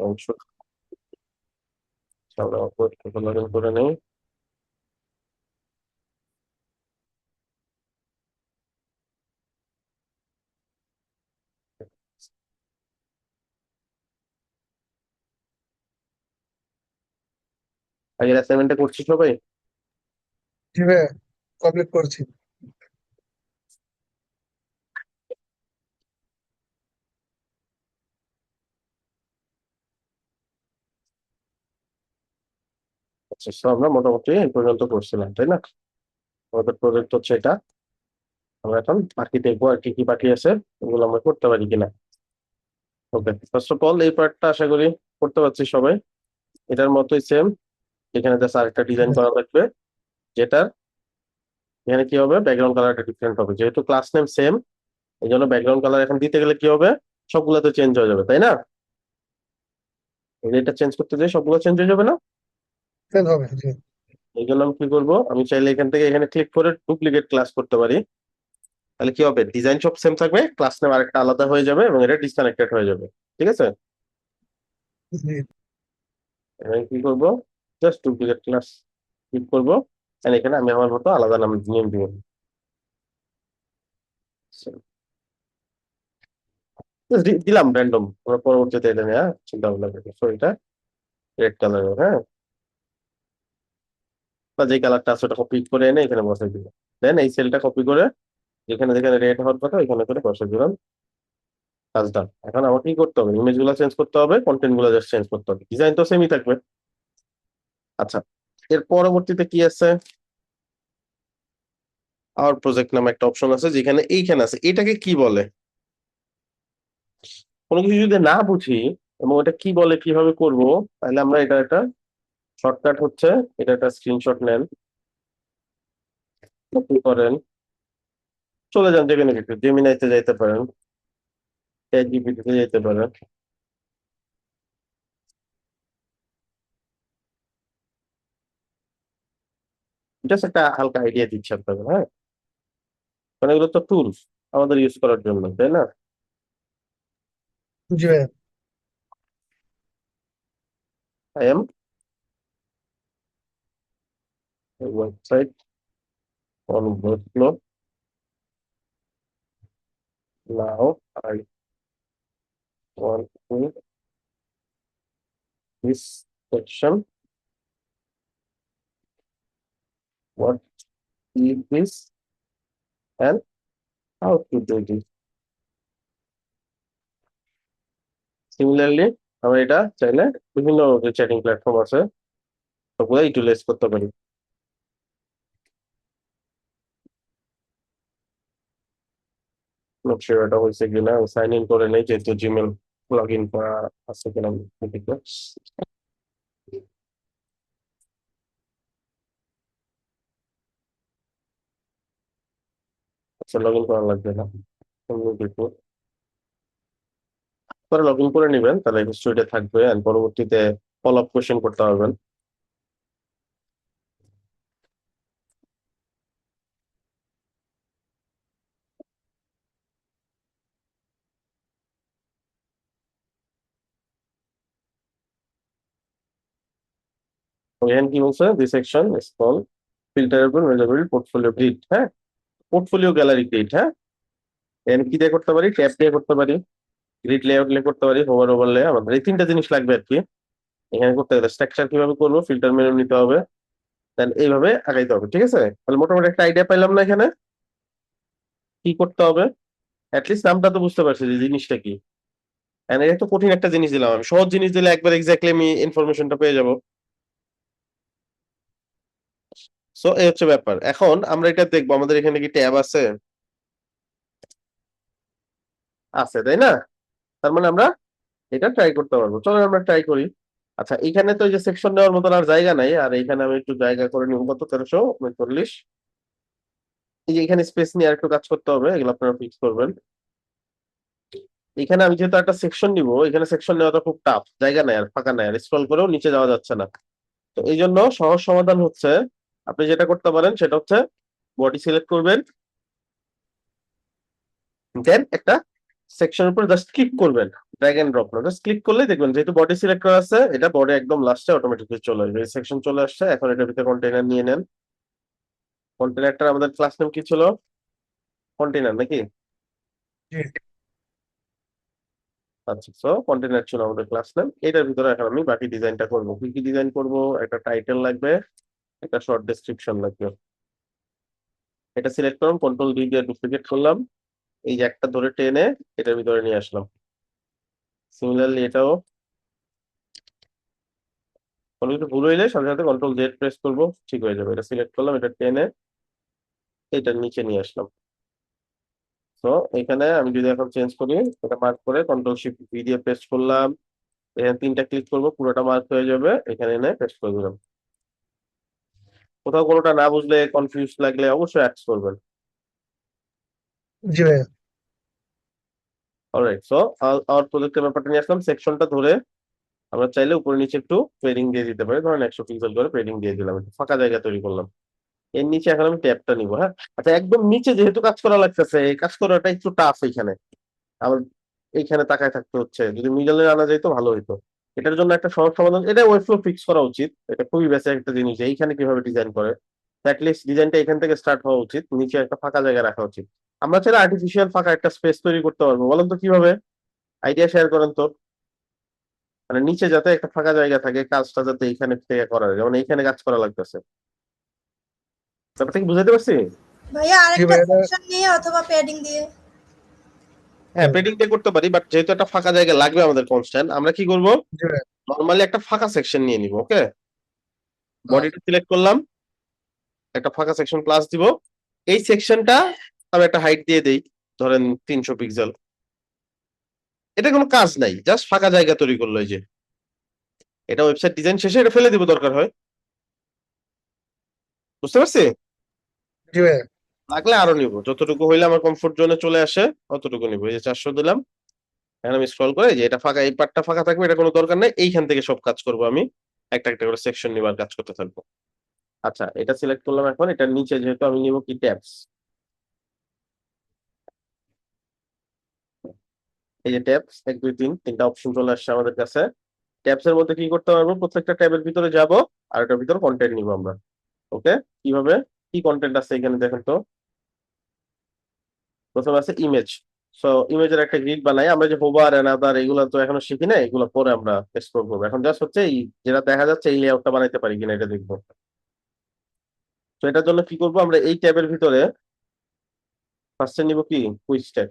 অংশ আমরা log in করে নেই। আগের অ্যাসাইনমেন্টটা করছি সবাই? জি ভাইয়া, কমপ্লিট করছি। আচ্ছা, আমরা মোটামুটি এই পর্যন্ত করছিলাম, তাই না? আমাদের প্রজেক্ট হচ্ছে এটা। আমরা এখন বাকি দেখবো আর কি কি বাকি আছে, ওগুলো আমরা করতে পারি কিনা। ওকে, ফার্স্ট অফ অল এই পার্টটা আশা করি করতে পারছি সবাই। এটার মতোই সেম, এখানে জাস্ট আরেকটা ডিজাইন করা লাগবে, যেটার এখানে কি হবে, ব্যাকগ্রাউন্ড কালারটা ডিফারেন্ট হবে। যেহেতু ক্লাস নেম সেম, এই জন্য ব্যাকগ্রাউন্ড কালার এখন দিতে গেলে কি হবে, সবগুলোতে চেঞ্জ হয়ে যাবে, তাই না? এটা চেঞ্জ করতে যাই সবগুলো চেঞ্জ হয়ে যাবে না? চেঞ্জ হবে, জি। এই জন্য আমি কি করবো, আমি চাইলে এখান থেকে এখানে ক্লিক করে ডুপ্লিকেট ক্লাস করতে পারি। তাহলে কি হবে, ডিজাইন সব সেম থাকবে, ক্লাস নেম আরেকটা আলাদা হয়ে যাবে এবং এটা ডিসকানেক্টেড হয়ে যাবে। ঠিক আছে, জি। এখানে কি করবো, জাস্ট ডুপ্লিকেট ক্লাস ক্লিক করবো, and এখানে আমি আমার মতো আলাদা নাম নিয়ে দিব। Just দিলাম র্যান্ডম, আমরা পরবর্তীতে এটা নিয়ে চিন্তা ভাবনা করবো। সো এটা রেড কালারের, হ্যাঁ, বা যে কালারটা আছে ওটা কপি করে এনে এখানে বসাই দিব। দেন এই সেলটা কপি করে যেখানে যেখানে রেড হওয়ার কথা ওইখানে করে বসাই দিলাম। কাজ ডান। এখন আমাকে কি করতে হবে, ইমেজ গুলা চেঞ্জ করতে হবে, কন্টেন্ট গুলা জাস্ট চেঞ্জ করতে হবে, ডিজাইন তো সেমই থাকবে। আচ্ছা, এর পরবর্তীতে কি আছে, আওয়ার প্রজেক্ট নামে একটা অপশন আছে, যেখানে এইখানে আছে, এটাকে কি বলে। কোনো কিছু যদি না বুঝি এবং এটা কি বলে কিভাবে করব, তাহলে আমরা এটা একটা শর্টকাট হচ্ছে, এটা একটা স্ক্রিনশট নেন, কপি করেন, চলে যান যেখানে কিছু, জেমিনাইতে যাইতে পারেন, চ্যাট জিপিটিতে যেতে পারেন। জাস্ট একটা হালকা আইডিয়া দিচ্ছি আপনাকে, হ্যাঁ, মানে এগুলো তো টুলস আমাদের ইউজ করার জন্য, তাই না? জি ভাইয়া। I am website on workflow, now I want to this section, what is this and how to do this. Similarly আমরা এটা চাইলে বিভিন্ন যে চ্যাটিং প্ল্যাটফর্ম আছে সবগুলো ইউটিলাইজ করতে পারি। নট শিওর এটা হয়েছে কিনা, সাইন ইন করে নেই যেহেতু জিমেল লগ ইন করা আছে কিনা দেখি। আচ্ছা, লগ ইন করা লাগবে না, এমনি দেখবো। পরে লগ ইন করে নিবেন, তাহলে হিস্ট্রিতে থাকবে and পরবর্তীতে ফলো আপ কোশ্চেন করতে পারবেন। তো এখানে কি বলছে, this section is call filterable measurable portfolio grid, হ্যাঁ, পোর্টফোলিও গ্যালারি গ্রিড, হ্যাঁ। এখানে কি দিয়ে করতে পারি, ট্যাব দিয়ে করতে পারি, গ্রিড লেআউট দিয়ে করতে পারি, হোভার ওভারলে, আমাদের এই তিনটা জিনিস লাগবে আর কি। এখানে করতে গেলে স্ট্রাকচার কিভাবে করবো, ফিল্টার মেনু নিতে হবে, দেন এইভাবে আগাইতে হবে। ঠিক আছে, তাহলে মোটামুটি একটা আইডিয়া পাইলাম না এখানে কি করতে হবে, অ্যাটলিস্ট নামটা তো বুঝতে পারছি যে জিনিসটা কি। And এটা তো কঠিন একটা জিনিস দিলাম, আমি সহজ জিনিস দিলে একবার এক্স্যাক্টলি আমি ইনফরমেশনটা পেয়ে যাবো। সো এই হচ্ছে ব্যাপার। এখন আমরা এটা দেখবো, আমাদের এখানে কি ট্যাব আছে, আছে তাই না? তার মানে আমরা এটা ট্রাই করতে পারবো, চলো আমরা ট্রাই করি। আচ্ছা, এখানে তো এই যে সেকশন নেওয়ার মতন আর জায়গা নাই, আর এখানে আমি একটু জায়গা করে নিব, কত 1349। এই যে এখানে স্পেস নিয়ে আর একটু কাজ করতে হবে, এগুলো আপনারা ফিক্স করবেন। এখানে আমি যেহেতু একটা সেকশন নিব, এখানে সেকশন নেওয়াটা খুব টাফ, জায়গা নাই আর, ফাঁকা নাই আর, স্ক্রল করেও নিচে যাওয়া যাচ্ছে না। তো এই জন্য সহজ সমাধান হচ্ছে, আপনি যেটা করতে পারেন সেটা হচ্ছে বডি সিলেক্ট করবেন, দেন একটা সেকশনের উপর জাস্ট ক্লিক করবেন, ড্র্যাগ এন্ড ড্রপ না, জাস্ট ক্লিক করলেই দেখবেন যেহেতু বডি সিলেক্ট করা আছে, এটা বডি একদম লাস্টে অটোমেটিকলি চলে আসবে। এই সেকশন চলে আসছে, এখন এটার ভিতরে কন্টেইনার নিয়ে নেন। কন্টেইনারটা আমাদের ক্লাস নেম কি ছিল? কন্টেইনার নাকি? জি আচ্ছা, সো কন্টেইনার ছিল আমাদের ক্লাস নেম। এটার ভিতরে এখন আমি বাকি ডিজাইনটা করব। কি কি ডিজাইন করব? একটা টাইটেল লাগবে, একটা শর্ট ডেসক্রিপশন লাগবে। এটা সিলেক্ট করলাম, কন্ট্রোল ডি দিয়ে ডুপ্লিকেট করলাম, এই যে একটা ধরে টেনে এটার ভিতরে নিয়ে আসলাম। সিমিলারলি এটাও কোনো কিছু ভুল হইলে সাথে সাথে কন্ট্রোল জেড প্রেস করবো, ঠিক হয়ে যাবে। এটা সিলেক্ট করলাম, এটা টেনে এটার নিচে নিয়ে আসলাম। তো এখানে আমি যদি এখন চেঞ্জ করি, এটা মার্ক করে কন্ট্রোল শিফট ভি দিয়ে পেস্ট করলাম। এখানে তিনটা ক্লিক করবো, পুরোটা মার্ক হয়ে যাবে, এখানে এনে পেস্ট করে দিলাম। কোথাও কোনোটা না বুঝলে, কনফিউজ লাগলে অবশ্যই অ্যাক্স করবেন। জি ভাইয়া। অলরাইট, সো আওয়ার প্রজেক্টের ব্যাপারটা নিয়ে আসলাম। সেকশনটা ধরে আমরা চাইলে উপরে নিচে একটু পেডিং দিয়ে দিতে পারি, ধরেন 100 পিক্সেল করে পেডিং দিয়ে দিলাম, একটু ফাঁকা জায়গা তৈরি করলাম। এর নিচে এখন আমি ট্যাবটা নিবো। হ্যাঁ, আচ্ছা, একদম নিচে যেহেতু কাজ করা লাগতেছে, এই কাজ করাটা একটু টাফ। এখানে আমার এইখানে তাকায় থাকতে হচ্ছে, যদি মিডলে আনা যায় তো ভালো হইতো। এটার জন্য একটা সহজ সমাধান, এটা ওয়েব ফ্লো ফিক্স করা উচিত। এটা খুবই বেসিক একটা জিনিস, এইখানে কিভাবে ডিজাইন করে। অ্যাটলিস্ট ডিজাইনটা এখান থেকে স্টার্ট হওয়া উচিত, নিচে একটা ফাঁকা জায়গা রাখা উচিত। আমরা চাইলে আর্টিফিশিয়াল ফাঁকা একটা স্পেস তৈরি করতে পারবো। বলেন তো কিভাবে? আইডিয়া শেয়ার করেন তো। মানে নিচে যাতে একটা ফাঁকা জায়গা থাকে, কাজটা যাতে এইখানে থেকে করা যায়, যেমন এইখানে কাজ করা লাগতেছে। ব্যাপারটা কি বুঝাতে পারছি? ভাইয়া জি আরেকটা ভাইয়া এটা সেকশন নিয়ে অথবা প্যাডিং দিয়ে। হ্যাঁ, পেডিং দিয়ে করতে পারি, বাট যেহেতু একটা ফাঁকা জায়গা লাগবে আমাদের কনস্ট্যান্ট, আমরা কি করব? জি ভাইয়া। নর্মালি একটা ফাঁকা সেকশন নিয়ে নিব। ওকে, আহ, বডিটা সিলেক্ট করলাম, একটা ফাঁকা সেকশন প্লাস দিব। এই সেকশনটা আমি একটা হাইট দিয়ে দেই, ধরেন 300 পিক্সেল। এটা কোনো কাজ নাই, জাস্ট ফাঁকা জায়গা তৈরি করলো। এই যে এটা ওয়েবসাইট ডিজাইন শেষে এটা ফেলে দিব দরকার হয়। বুঝতে পারছি? জি ভাইয়া। লাগলে আরো নিব, যতটুকু হইলে আমার কমফোর্ট জোনে চলে আসে অতটুকু নিব। এই যে 400 দিলাম। এখন আমি স্ক্রল করে যে এটা ফাঁকা, এই পার্টটা ফাঁকা থাকবে, এটা কোনো দরকার নাই, এইখান থেকে সব কাজ করব আমি। একটা একটা করে সেকশন নিবার কাজ করতে থাকবো। আচ্ছা, এটা সিলেক্ট করলাম। এখন এটার নিচে যেহেতু আমি নিব কি ট্যাবস, এই যে ট্যাবস 1 2 3 তিনটা অপশন চলে আসছে আমাদের কাছে। ট্যাবস এর মধ্যে কি করতে পারবো? প্রত্যেকটা ট্যাবের ভিতরে যাব, আর এটার ভিতরে কন্টেন্ট নিব আমরা। ওকে, কিভাবে? কি কন্টেন্ট আছে এখানে দেখেন তো। প্রথমে আছে ইমেজ। সো ইমেজের একটা গ্রিড বানাই আমরা, যে হোভার এনাদার এগুলো তো এখনো শিখি না, এগুলো পরে আমরা এক্সপ্লোর করবো। এখন জাস্ট হচ্ছে এই যেটা দেখা যাচ্ছে এই লেআউটটা বানাইতে পারি কিনা এটা দেখবো। তো এটার জন্য কি করবো? আমরা এই ট্যাবের ভিতরে ফার্স্টে নিব কি কুইক স্ট্যাক।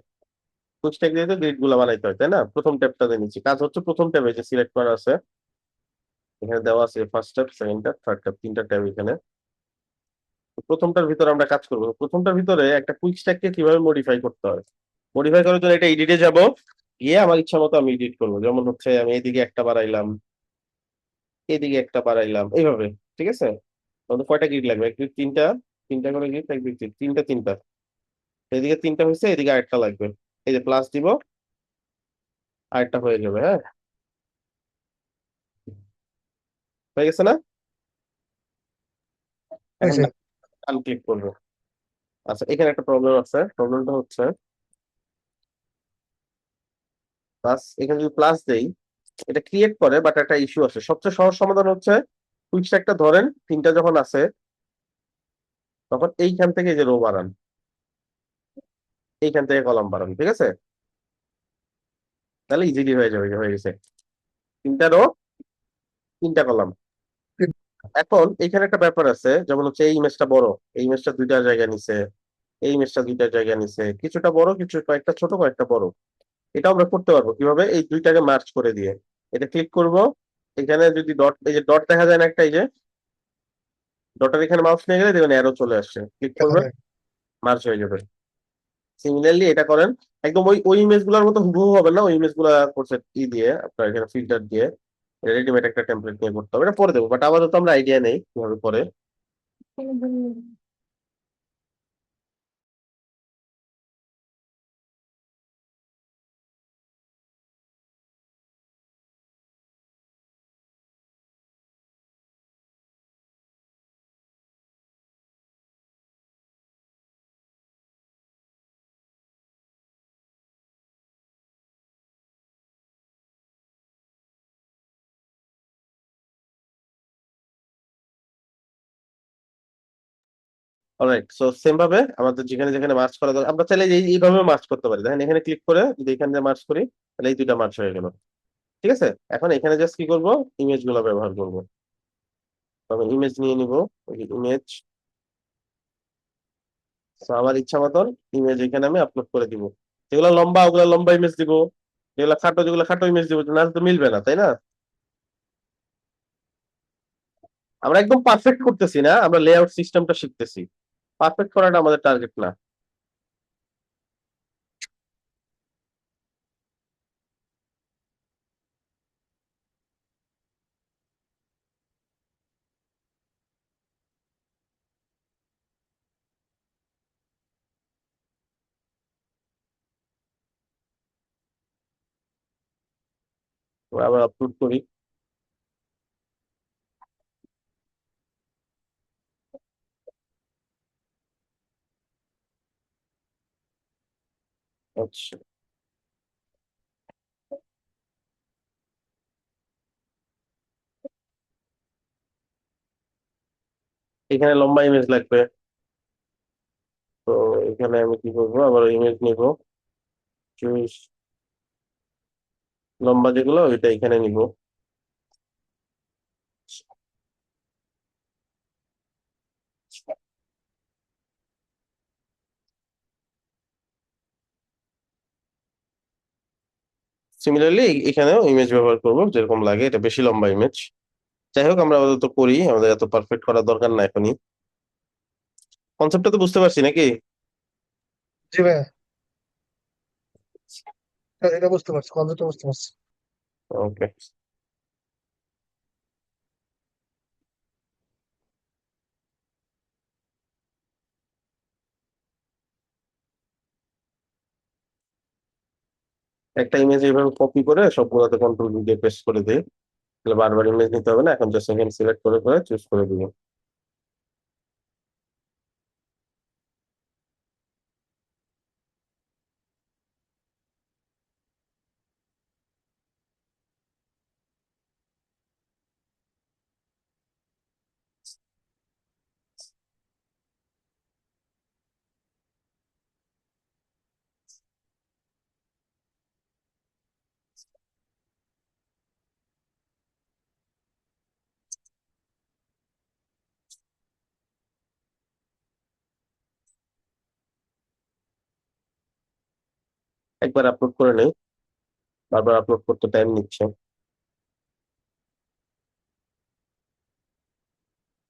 কুইক স্ট্যাক দিয়ে তো গ্রিড গুলা বানাইতে হয়, তাই না? প্রথম ট্যাবটাতে নিচ্ছি, কাজ হচ্ছে প্রথম ট্যাবে যে সিলেক্ট করা আছে, এখানে দেওয়া আছে first tab, second tab, third tab, তিনটা ট্যাব এখানে। প্রথমটার ভিতরে আমরা কাজ করবো। প্রথমটার ভিতরে একটা কুইক স্ট্যাককে কিভাবে মডিফাই করতে হয়, মডিফাই করার জন্য এটা এডিটে যাব, গিয়ে আমার ইচ্ছা মতো আমি এডিট করবো। যেমন হচ্ছে আমি এদিকে একটা বাড়াইলাম, এদিকে একটা বাড়াইলাম, এইভাবে। ঠিক আছে? তাহলে কয়টা গ্রিড লাগবে? এক গ্রিড তিনটা, তিনটা করে গ্রিড, এক গ্রিড তিনটা, তিনটা। এদিকে তিনটা হয়েছে, এদিকে আরেকটা লাগবে। এই যে প্লাস দিব, আরেকটা হয়ে যাবে। হ্যাঁ, হয়ে গেছে না? এখন হয়েছে। ডান ক্লিক করবো। আচ্ছা, এখানে একটা প্রবলেম আছে। প্রবলেমটা হচ্ছে প্লাস, এখানে যদি প্লাস দেই এটা ক্রিয়েট করে, বাট একটা ইস্যু আছে। সবচেয়ে সহজ সমাধান হচ্ছে কুইক স্ট্যাকটা ধরেন, তিনটা যখন আছে তখন এইখান থেকে এই যে রো বাড়ান, এইখান থেকে কলাম বাড়ান। ঠিক আছে? তাহলে ইজিলি হয়ে যাবে। হয়ে গেছে, তিনটা রো, তিনটা কলাম। এখন এখানে একটা ব্যাপার আছে, যেমন হচ্ছে এই ইমেজটা বড়, এই ইমেজটা দুইটা জায়গা নিছে, এই ইমেজটা দুইটা জায়গা নিছে, কিছুটা বড়, কিছু কয়েকটা ছোট, কয়েকটা বড়। এটা আমরা করতে পারবো কিভাবে? এই দুইটাকে মার্চ করে দিয়ে এটা ক্লিক করব। এখানে যদি ডট, এই যে ডট দেখা যায় না একটা, এই যে ডটের এখানে মাউস নিয়ে গেলে দেখবেন অ্যারো চলে আসছে, ক্লিক করবেন, মার্চ হয়ে যাবে। সিমিলারলি এটা করেন, একদম ওই ওই ইমেজ গুলার মতো হুবহু হবে না, ওই ইমেজ গুলা করছে ই দিয়ে, আপনার এখানে ফিল্টার দিয়ে রেডিমেড একটা টেমপ্লেট নিয়ে করতে হবে। এটা পরে দেবো, বাট আপাতত আমরা আইডিয়া নেই কিভাবে পরে। অলরাইট, সো সেম ভাবে আমাদের যেখানে যেখানে মার্চ করা দরকার আমরা চাইলে এইভাবে মার্চ করতে পারি। দেখেন এখানে ক্লিক করে যদি এখানে মার্চ করি তাহলে এই দুইটা মার্চ হয়ে গেল। ঠিক আছে, এখন এখানে জাস্ট কি করব, ইমেজ গুলো ব্যবহার করব। তবে ইমেজ নিয়ে নিব, ইমেজ, আমার ইচ্ছা মতন ইমেজ এখানে আমি আপলোড করে দিব। যেগুলো লম্বা ওগুলো লম্বা ইমেজ দিব, যেগুলো খাটো যেগুলো খাটো ইমেজ দিব, না তো মিলবে না, তাই না? আমরা একদম পারফেক্ট করতেছি না, আমরা লেআউট সিস্টেমটা শিখতেছি। পারফেক্ট করাটা আমাদের টার্গেট না। আমরা আবার আপলোড করি। আচ্ছা, এখানে লম্বা ইমেজ লাগবে, তো এখানে আমি কি করবো, আবার ইমেজ নিব, চুজ লম্বা যেগুলো ওইটা এখানে নিব। সিমিলারলি এখানেও ইমেজ ব্যবহার করব যেরকম লাগে, এটা বেশি লম্বা ইমেজ। যাই হোক, আমরা আপাতত করি, আমাদের এত পারফেক্ট করার দরকার না এখনই। কনসেপ্টটা তো বুঝতে পারছি নাকি? জি ভাইয়া, এটা বুঝতে পারছি, কনসেপ্টটা বুঝতে পারছি। ওকে, একটা ইমেজ এইভাবে কপি করে সবগুলোতে কন্ট্রোল ভি দিয়ে পেস্ট করে দিই, তাহলে বারবার ইমেজ নিতে হবে না, এখন জাস্ট এখানে সিলেক্ট করে করে চুজ করে দিব। একবার আপলোড করে নেই, বারবার আপলোড করতে টাইম নিচ্ছে।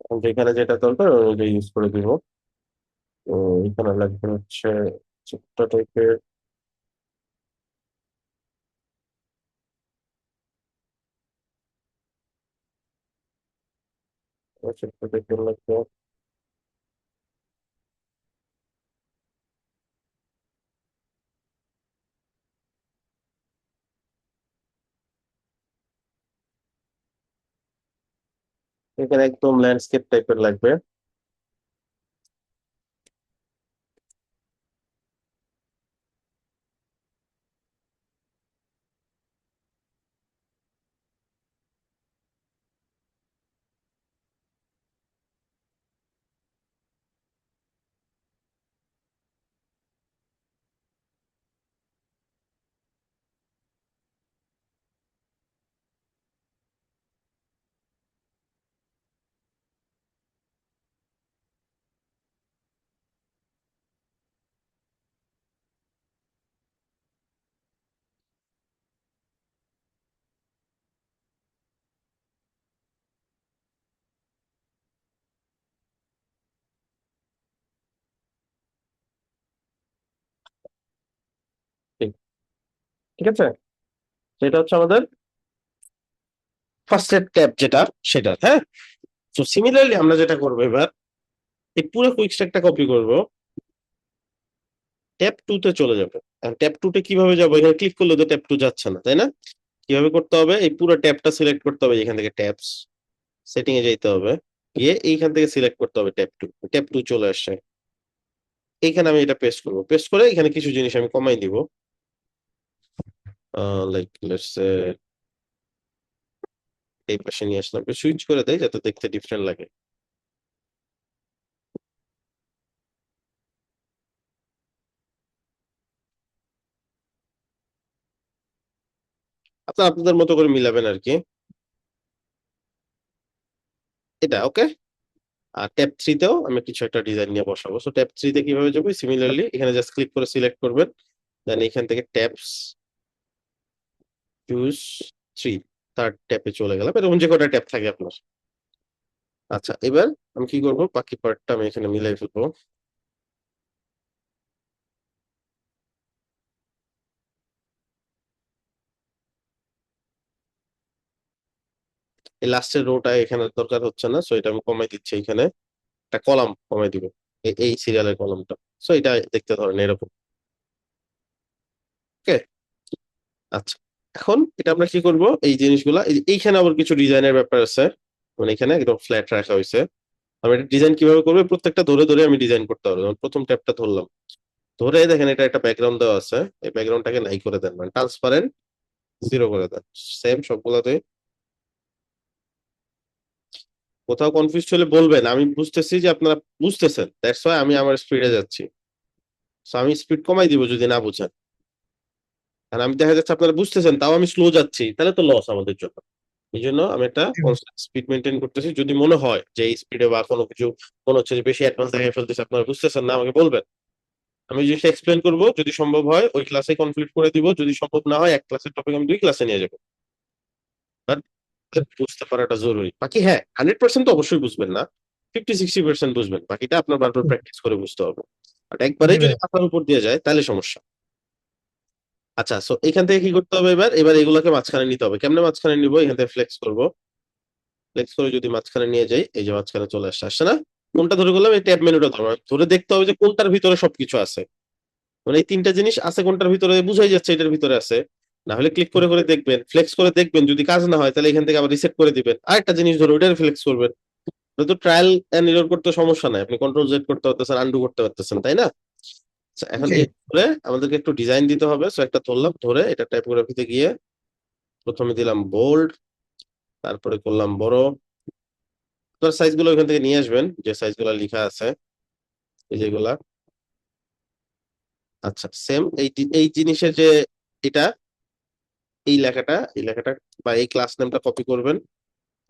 এখন যেখানে যেটা দরকার ওইটা ইউজ করে দিব। তো এখানে লাগবে হচ্ছে ছোট্ট টাইপের, ছোট্ট টাইপের লাগবে। এখানে একদম ল্যান্ডস্কেপ টাইপের লাগবে। ঠিক, ঠিক আছে, সেটা হচ্ছে আমাদের ফার্স্ট এড ট্যাব যেটা, সেটা হ্যাঁ। তো সিমিলারলি আমরা যেটা করবো এবার, এই পুরো কুইক স্ট্যাকটা কপি করব, ট্যাব টু তে চলে যাবে। ট্যাব টু তে কিভাবে যাবো, এখানে ক্লিক করলে তো ট্যাব টু যাচ্ছে না, তাই না? কিভাবে করতে হবে, এই পুরো ট্যাবটা সিলেক্ট করতে হবে, এখান থেকে ট্যাবস সেটিং এ যাইতে হবে, গিয়ে এইখান থেকে সিলেক্ট করতে হবে ট্যাব টু। ট্যাব টু চলে আসছে, এইখানে আমি এটা পেস্ট করবো, পেস্ট করে এখানে কিছু জিনিস আমি কমাই দিব, লাইক লেটস সে এই পাশে নিয়ে আসলাম, সুইচ করে দেয় যাতে দেখতে ডিফারেন্ট লাগে। আপনারা আপনাদের মতো করে মিলাবেন আর কি। এটা ওকে। আর ট্যাব 3 তেও আমি কিছু একটা ডিজাইন নিয়ে বসাবো। সো ট্যাব 3 তে কিভাবে যাবো? সিমিলারলি এখানে জাস্ট ক্লিক করে সিলেক্ট করবেন। দেন এখান থেকে ট্যাবস চুজ 3 থার্ড ট্যাবে চলে গেলাম। এরকম যে কটা ট্যাব থাকে আপনার। আচ্ছা, এবার আমি কি করব? বাকি পার্টটা আমি এখানে মিলাই ফেলবো। এই লাস্টের রোটা এখানে দরকার হচ্ছে না, সো এটা আমি কমাই দিচ্ছি। এখানে একটা কলাম কমাই দিব, এই সিরিয়ালের কলামটা। সো এটা দেখতে ধরেন এরকম। ওকে। আচ্ছা, এখন এটা আমরা কি করব? এই জিনিসগুলা এইখানে আবার কিছু ডিজাইনের ব্যাপার আছে। মানে এখানে একদম ফ্ল্যাট রাখা হয়েছে। আমি এটা ডিজাইন কিভাবে করবো? প্রত্যেকটা ধরে ধরে আমি ডিজাইন করতে পারবো। যেমন প্রথম ট্যাবটা ধরলাম, ধরে দেখেন এটা একটা ব্যাকগ্রাউন্ড দেওয়া আছে। এই ব্যাকগ্রাউন্ডটাকে নাই করে দেন, মানে ট্রান্সপারেন্ট 0 করে দেন। সেম সবগুলাতে। কোথাও কনফিউজ হলে বলবেন, আমি বুঝতেছি যে আপনারা বুঝতেছেন, দ্যাটস ওয়াই আমি আমার স্পিডে যাচ্ছি। সো আমি স্পিড কমাই দিব যদি না বুঝেন। আর আমি দেখা যাচ্ছে আপনারা বুঝতেছেন তাও আমি স্লো যাচ্ছি, তাহলে তো লস আমাদের জন্য। এই জন্য আমি একটা জি ভাই। কনস্ট্যান্ট স্পিড মেনটেন করতেছি। যদি মনে হয় যে এই স্পিডে বা কোনো কিছু মনে হচ্ছে যে বেশি অ্যাডভান্স দেখাই ফেলতেছে, আপনারা বুঝতেছেন না, আমাকে বলবেন। আমি জিনিসটা এক্সপ্লেন করবো, যদি সম্ভব হয় ওই ক্লাসে কমপ্লিট করে দিব, যদি সম্ভব না হয় এক ক্লাসের টপিক আমি 2 ক্লাসে নিয়ে যাবো। বাট বুঝতে পারাটা জরুরি। বাকি হ্যাঁ, 100% তো অবশ্যই বুঝবেন না, 50-60% বুঝবেন, বাকিটা আপনার বারবার প্র্যাকটিস করে বুঝতে হবে। বাট জি একবারেই যদি ভাই। মাথার উপর দিয়ে যায় তাহলে সমস্যা। আচ্ছা, সো এখান থেকে কি করতে হবে? এবার এবার এগুলোকে মাঝখানে নিতে হবে। কেমনে মাঝখানে নিব? এখান থেকে ফ্লেক্স করব। ফ্লেক্স করে যদি মাঝখানে নিয়ে যাই, এই যে মাঝখানে চলে আসছে, আসছে না? কোনটা ধরে করলাম? এই ট্যাব মেনুটা ধরো, ধরে দেখতে হবে যে কোনটার ভিতরে সবকিছু আছে। মানে এই 3টা জিনিস আছে কোনটার ভিতরে, বুঝাই যাচ্ছে এটার ভিতরে আছে। না হলে ক্লিক করে করে দেখবেন, ফ্লেক্স করে দেখবেন, যদি কাজ না হয় তাহলে এখান থেকে আবার রিসেট করে দিবেন, আরেকটা জিনিস ধরে ওইটার ফ্লেক্স করবেন। এটা তো ট্রায়াল এন্ড এরর করতে সমস্যা নাই, আপনি কন্ট্রোল জেড করতে পারতেছেন, আন্ডু করতে পারতেছেন, তাই না? আচ্ছা, এখন জি। এই ধরে আমাদেরকে একটু ডিজাইন দিতে হবে। সো একটা ধরলাম, ধরে এটা টাইপোগ্রাফিতে গিয়ে প্রথমে দিলাম বোল্ড, তারপরে করলাম বড়। আপনার সাইজ গুলো ওইখান থেকে নিয়ে আসবেন, যে সাইজ গুলা লেখা আছে, এই যেগুলা। আচ্ছা, সেম এই জিনিসের যে এটা, এই লেখাটা বা এই ক্লাস নেমটা কপি করবেন।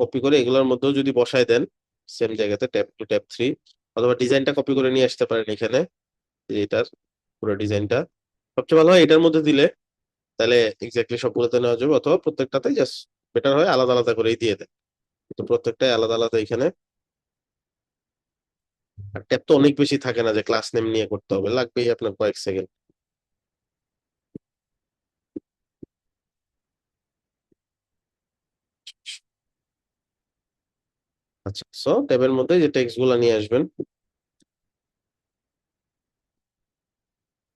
কপি করে এগুলোর মধ্যেও যদি বসায় দেন সেম জায়গাতে, ট্যাব 2 ট্যাব 3, অথবা ডিজাইনটা কপি করে নিয়ে আসতে পারেন এখানে, এই যে এটার পুরো ডিজাইনটা। সবচেয়ে ভালো হয় এটার মধ্যে দিলে, তাহলে এক্স্যাক্টলি সবগুলোতে নেওয়া যাবে, অথবা প্রত্যেকটাতেই জাস্ট বেটার হয় আলাদা আলাদা করেই দিয়ে দেন। তো প্রত্যেকটাই আলাদা আলাদা এখানে। আর ট্যাব তো অনেক বেশি থাকে না যে ক্লাস নেম নিয়ে করতে হবে, লাগবেই আপনার কয়েক সেকেন্ড। আচ্ছা, সো ট্যাবের মধ্যে যে টেক্সট গুলা নিয়ে আসবেন।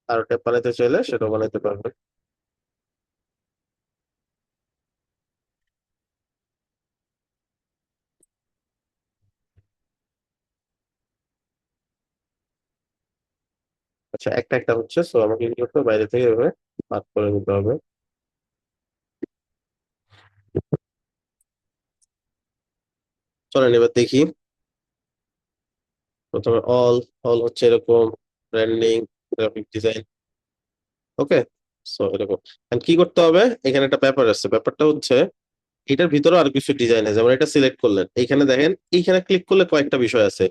আর ট্যাব বানাইতে চাইলে সেটাও বানাইতে পারবেন। আচ্ছা, একটা একটা হচ্ছে, সো আমাকে কি করতে হবে? বাইরে থেকে এভাবে পাত করে নিতে হবে। চলেন এবার দেখি। প্রথমে অল, অল হচ্ছে এরকম, ব্র্যান্ডিং, গ্রাফিক ডিজাইন। ওকে। সো এরকম। And কি করতে হবে? এখানে একটা ব্যাপার আছে, ব্যাপারটা হচ্ছে এটার ভিতরে আর কিছু ডিজাইন আছে। যেমন এটা সিলেক্ট করলেন, এইখানে দেখেন, এইখানে ক্লিক করলে কয়েকটা বিষয় আছে,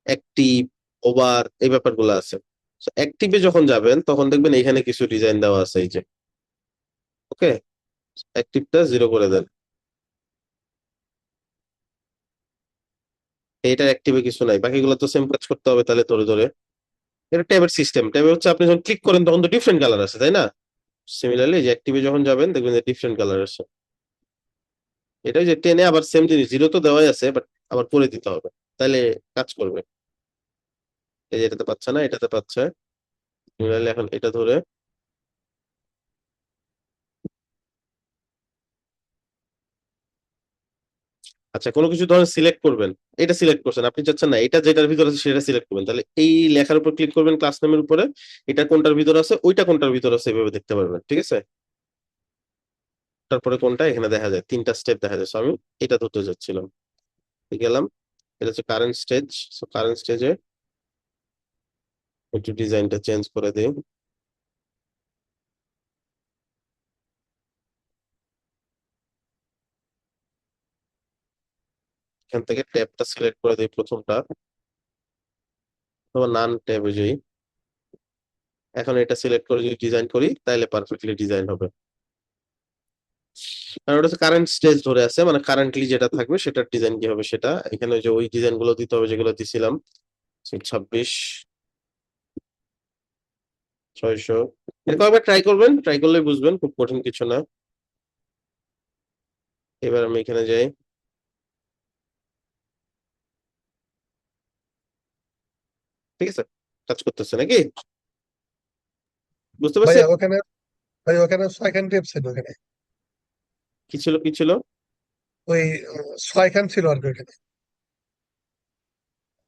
অ্যাক্টিভ, ওভার, এই ব্যাপারগুলো আছে। অ্যাক্টিভে যখন যাবেন তখন দেখবেন এখানে কিছু ডিজাইন দেওয়া আছে, এই যে। ওকে। অ্যাক্টিভটা 0 করে দেন। এইটার অ্যাক্টিভে কিছু নাই, বাকিগুলো তো সেম কাজ করতে হবে তাহলে ধরে ধরে। এটা ট্যাবের সিস্টেম। ট্যাবে হচ্ছে আপনি যখন ক্লিক করেন তখন তো ডিফারেন্ট কালার আছে, তাই না? সিমিলারলি যে অ্যাক্টিভে যখন যাবেন দেখবেন যে ডিফারেন্ট কালার আছে। এটা যে টেনে আবার সেম জিনিস, 0 তো দেওয়াই আছে, বাট আবার করে দিতে হবে, তাহলে কাজ করবে। এই যে এটাতে পাচ্ছে না, এটাতে পাচ্ছে। সিমিলারলি এখন এটা ধরে, আচ্ছা কোনো কিছু ধরেন সিলেক্ট করবেন, এটা সিলেক্ট করছেন, আপনি চাচ্ছেন না এটা যেটার ভিতরে আছে সেটা সিলেক্ট করবেন, তাহলে এই লেখার উপর ক্লিক করবেন, ক্লাস নেমের উপরে, এটা কোনটার ভিতরে আছে, ওইটা কোনটার ভিতরে আছে, এভাবে দেখতে পারবেন, ঠিক আছে? তারপরে কোনটা এখানে দেখা যায়, 3টা স্টেপ দেখা যায়। So আমি এটা ধরতে যাচ্ছিলাম, গেলাম। এটা হচ্ছে কারেন্ট স্টেজ। সো কারেন্ট স্টেজে একটু ডিজাইনটা চেঞ্জ করে দিই। এখান থেকে ট্যাবটা সিলেক্ট করে দিই প্রথমটা, অথবা নান ট্যাবে যাই। এখন এটা সিলেক্ট করে যদি ডিজাইন করি তাহলে পারফেক্টলি ডিজাইন হবে। আর ওটা কারেন্ট স্টেজ ধরে আছে, মানে কারেন্টলি যেটা থাকবে সেটার ডিজাইন কি হবে সেটা। এখানে যে ওই ডিজাইন গুলো দিতে হবে যেগুলো দিছিলাম, 26 600, এরকম একবার ট্রাই করবেন, ট্রাই করলে বুঝবেন, খুব কঠিন কিছু না। এবার আমি এখানে যাই, ঠিক আছে, কাজ করতেছে নাকি বুঝতে পারছেন? ভাইয়া ওখানে, ভাই ওখানে 6খান টেপ ছিল ওখানে, কি ছিল কি ছিল? ওই 6খান ছিল আর কি ওখানে।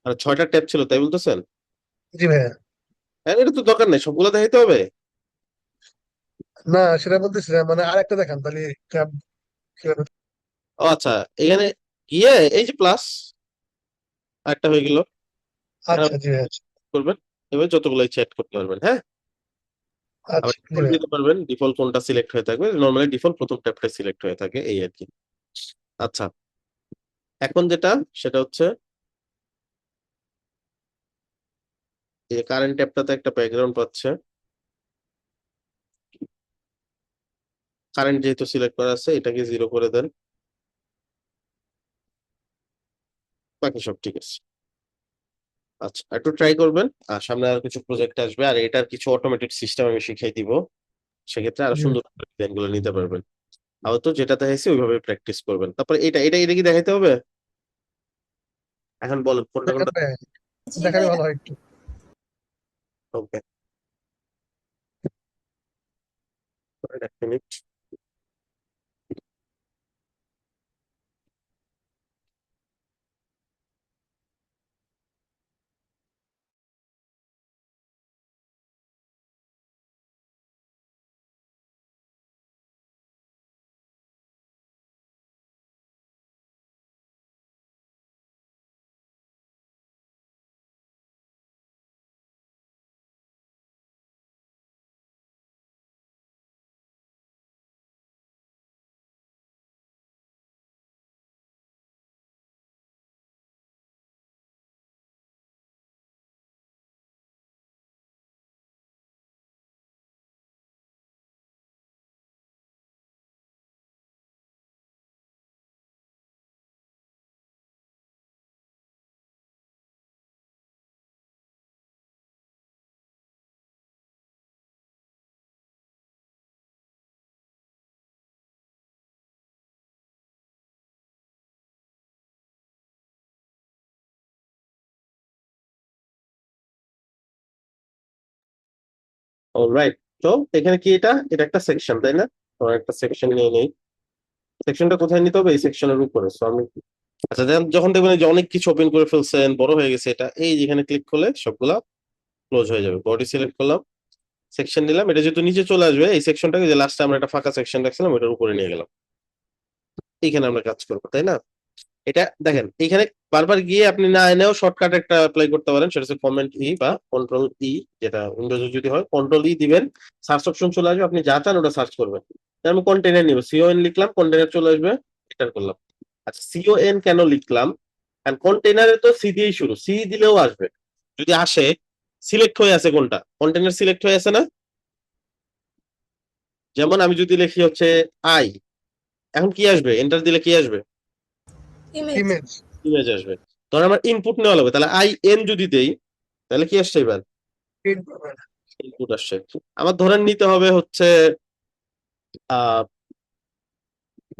আর 6টা ট্যাব ছিল তাই বলতেছেন? জি ভাইয়া। হ্যাঁ, এটা তো দরকার নেই, সবগুলো দেখাইতে হবে। না সেটা বলতেছি না, মানে আরেকটা দেখান তাহলে tab কিভাবে। ও আচ্ছা, এখানে গিয়ে এই যে প্লাস একটা হয়ে গেল, আচ্ছা জি ভাইয়া, আচ্ছা। করবেন, এবার যতগুলো ইচ্ছা add করতে পারবেন। হ্যাঁ, আবার আচ্ছা জি ডিফল্ট ভাইয়া। দিতে পারবেন, ডিফল্ট কোনটা সিলেক্ট হয়ে থাকবে, নরমালি ডিফল্ট প্রথম ট্যাবটা সিলেক্ট হয়ে থাকে এই আর কি। আচ্ছা, এখন যেটা সেটা হচ্ছে এই কারেন্ট ট্যাবটাতে একটা ব্যাকগ্রাউন্ড পাচ্ছে, কারেন্ট যেহেতু সিলেক্ট করা আছে এটাকে 0 করে দেন, বাকি সব ঠিক আছে। আচ্ছা, একটু ট্রাই করবেন, আর সামনে আর কিছু প্রজেক্ট আসবে, আর এটার কিছু অটোমেটেড সিস্টেম আমি শিখিয়ে দিব, সেক্ষেত্রে আরো জি সুন্দর ডিজাইন গুলো নিতে পারবেন। আপাতত যেটা দেখাইছি ওইভাবে প্র্যাকটিস করবেন, তারপর এটা এটা এটা কি দেখাইতে হবে? এখন বলেন কোনটা দেখান কোনটা। ভাইয়া, জি দেখালে ভাইয়া। ভালো হয় একটু। ওকে, এক মিনিট। অলরাইট, তো এখানে কি, এটা এটা একটা সেকশন তাই না? তো একটা সেকশন নিয়ে নেই, সেকশনটা কোথায় নিতে হবে? এই সেকশনের উপরে। সো আমি, আচ্ছা, যখন দেখবেন যে অনেক কিছু ওপেন করে ফেলছেন, বড় হয়ে গেছে, এটা এই যেখানে ক্লিক করলে সবগুলা ক্লোজ হয়ে যাবে। বডি সিলেক্ট করলাম, সেকশন নিলাম, এটা যেহেতু নিচে চলে আসবে এই সেকশনটাকে, যে লাস্টে আমরা একটা ফাঁকা সেকশন রাখছিলাম ওইটার উপরে নিয়ে গেলাম, এইখানে আমরা কাজ করবো তাই না? এটা দেখেন, এখানে বারবার গিয়ে আপনি না এনেও শর্টকাট একটা অ্যাপ্লাই করতে পারেন, সেটা হচ্ছে কমেন্ট ই বা কন্ট্রোল ই, যেটা উইন্ডোজে যদি হয় কন্ট্রোল ই দিবেন, সার্চ অপশন চলে আসবে, আপনি যা চান ওটা সার্চ করবেন। তাহলে আমি কন্টেনার নিব, সিওএন লিখলাম, কন্টেনার চলে আসবে, এটার করলাম। আচ্ছা, সিওএন কেন লিখলাম? কারণ কন্টেনারে তো সি দিয়েই শুরু, সি দিলেও আসবে, যদি আসে সিলেক্ট হয়ে আছে কোনটা, কন্টেনার সিলেক্ট হয়ে আছে না? যেমন আমি যদি লিখি হচ্ছে আই, এখন কি আসবে, এন্টার দিলে কি আসবে? ইমেজ। ইমেজ। ইমেজ আসবে। ধর আমার ইনপুট নেওয়া লাগবে, তাহলে আই এন যদি দেই তাহলে কি আসছে এবার? ইনপুট আসছে। আমার ধরেন নিতে হবে হচ্ছে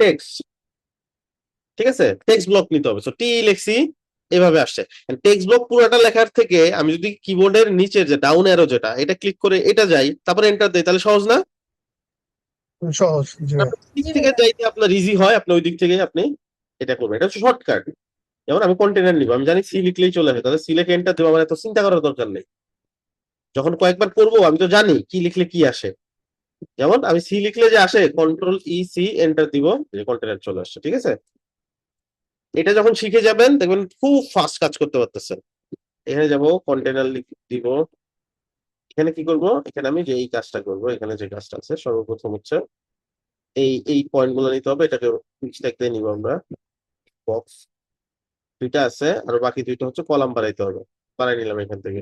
টেক্সট, ঠিক আছে, টেক্সট ব্লক নিতে হবে, তো টি লিখছি, এভাবে আসছে। টেক্সট ব্লক পুরোটা লেখার থেকে আমি যদি কিবোর্ডের নিচের যে ডাউন অ্যারো যেটা, এটা ক্লিক করে এটা যাই, তারপরে এন্টার দেই, তাহলে সহজ না? সহজ জি ভাইয়া। দিক জি থেকে ভাইয়া। যাইতে আপনার ইজি হয়, আপনি ওই দিক থেকে আপনি এটা করবেন, এটা হচ্ছে শর্টকাট। যেমন আমি কন্টেনার নিব, আমি জানি সি লিখলেই চলে আসে, তাহলে সি লিখে এন্টার দেবো, আমার এত চিন্তা করার দরকার নেই। যখন কয়েকবার করবো আমি তো জানি কি লিখলে কি আসে। যেমন আমি সি লিখলে যে আসে, কন্ট্রোল ই সি এন্টার দিব, যে কন্টেনার চলে আসছে, ঠিক আছে। এটা যখন শিখে যাবেন দেখবেন খুব ফাস্ট কাজ করতে পারতেছেন। এখানে যাব, কন্টেনার দিব, এখানে কি করব, এখানে আমি যে এই কাজটা করব, এখানে যে কাজটা আছে সর্বপ্রথম হচ্ছে এই এই পয়েন্ট গুলো নিতে হবে, এটাকে স্ট্যাক দিয়ে নিব আমরা, বক্স, দুইটা আছে, আর বাকি দুইটা হচ্ছে কলাম বানাইতে হবে। বানাই নিলাম এখান থেকে।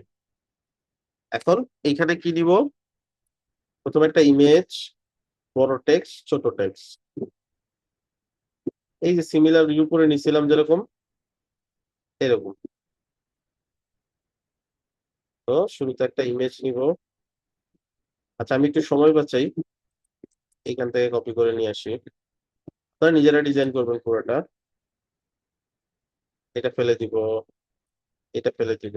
এখন এইখানে কি নিব? প্রথমে একটা ইমেজ, বড় টেক্সট, ছোট টেক্সট। এই যে সিমিলার ভিউ করে নিছিলাম যেরকম, এরকম। তো শুরুতে একটা ইমেজ নিব। আচ্ছা, আমি একটু সময় বাঁচাই, এইখান থেকে কপি করে নিয়ে আসি। আপনারা নিজেরা ডিজাইন করবেন পুরোটা। এটা ফেলে দিব, এটা ফেলে দিব।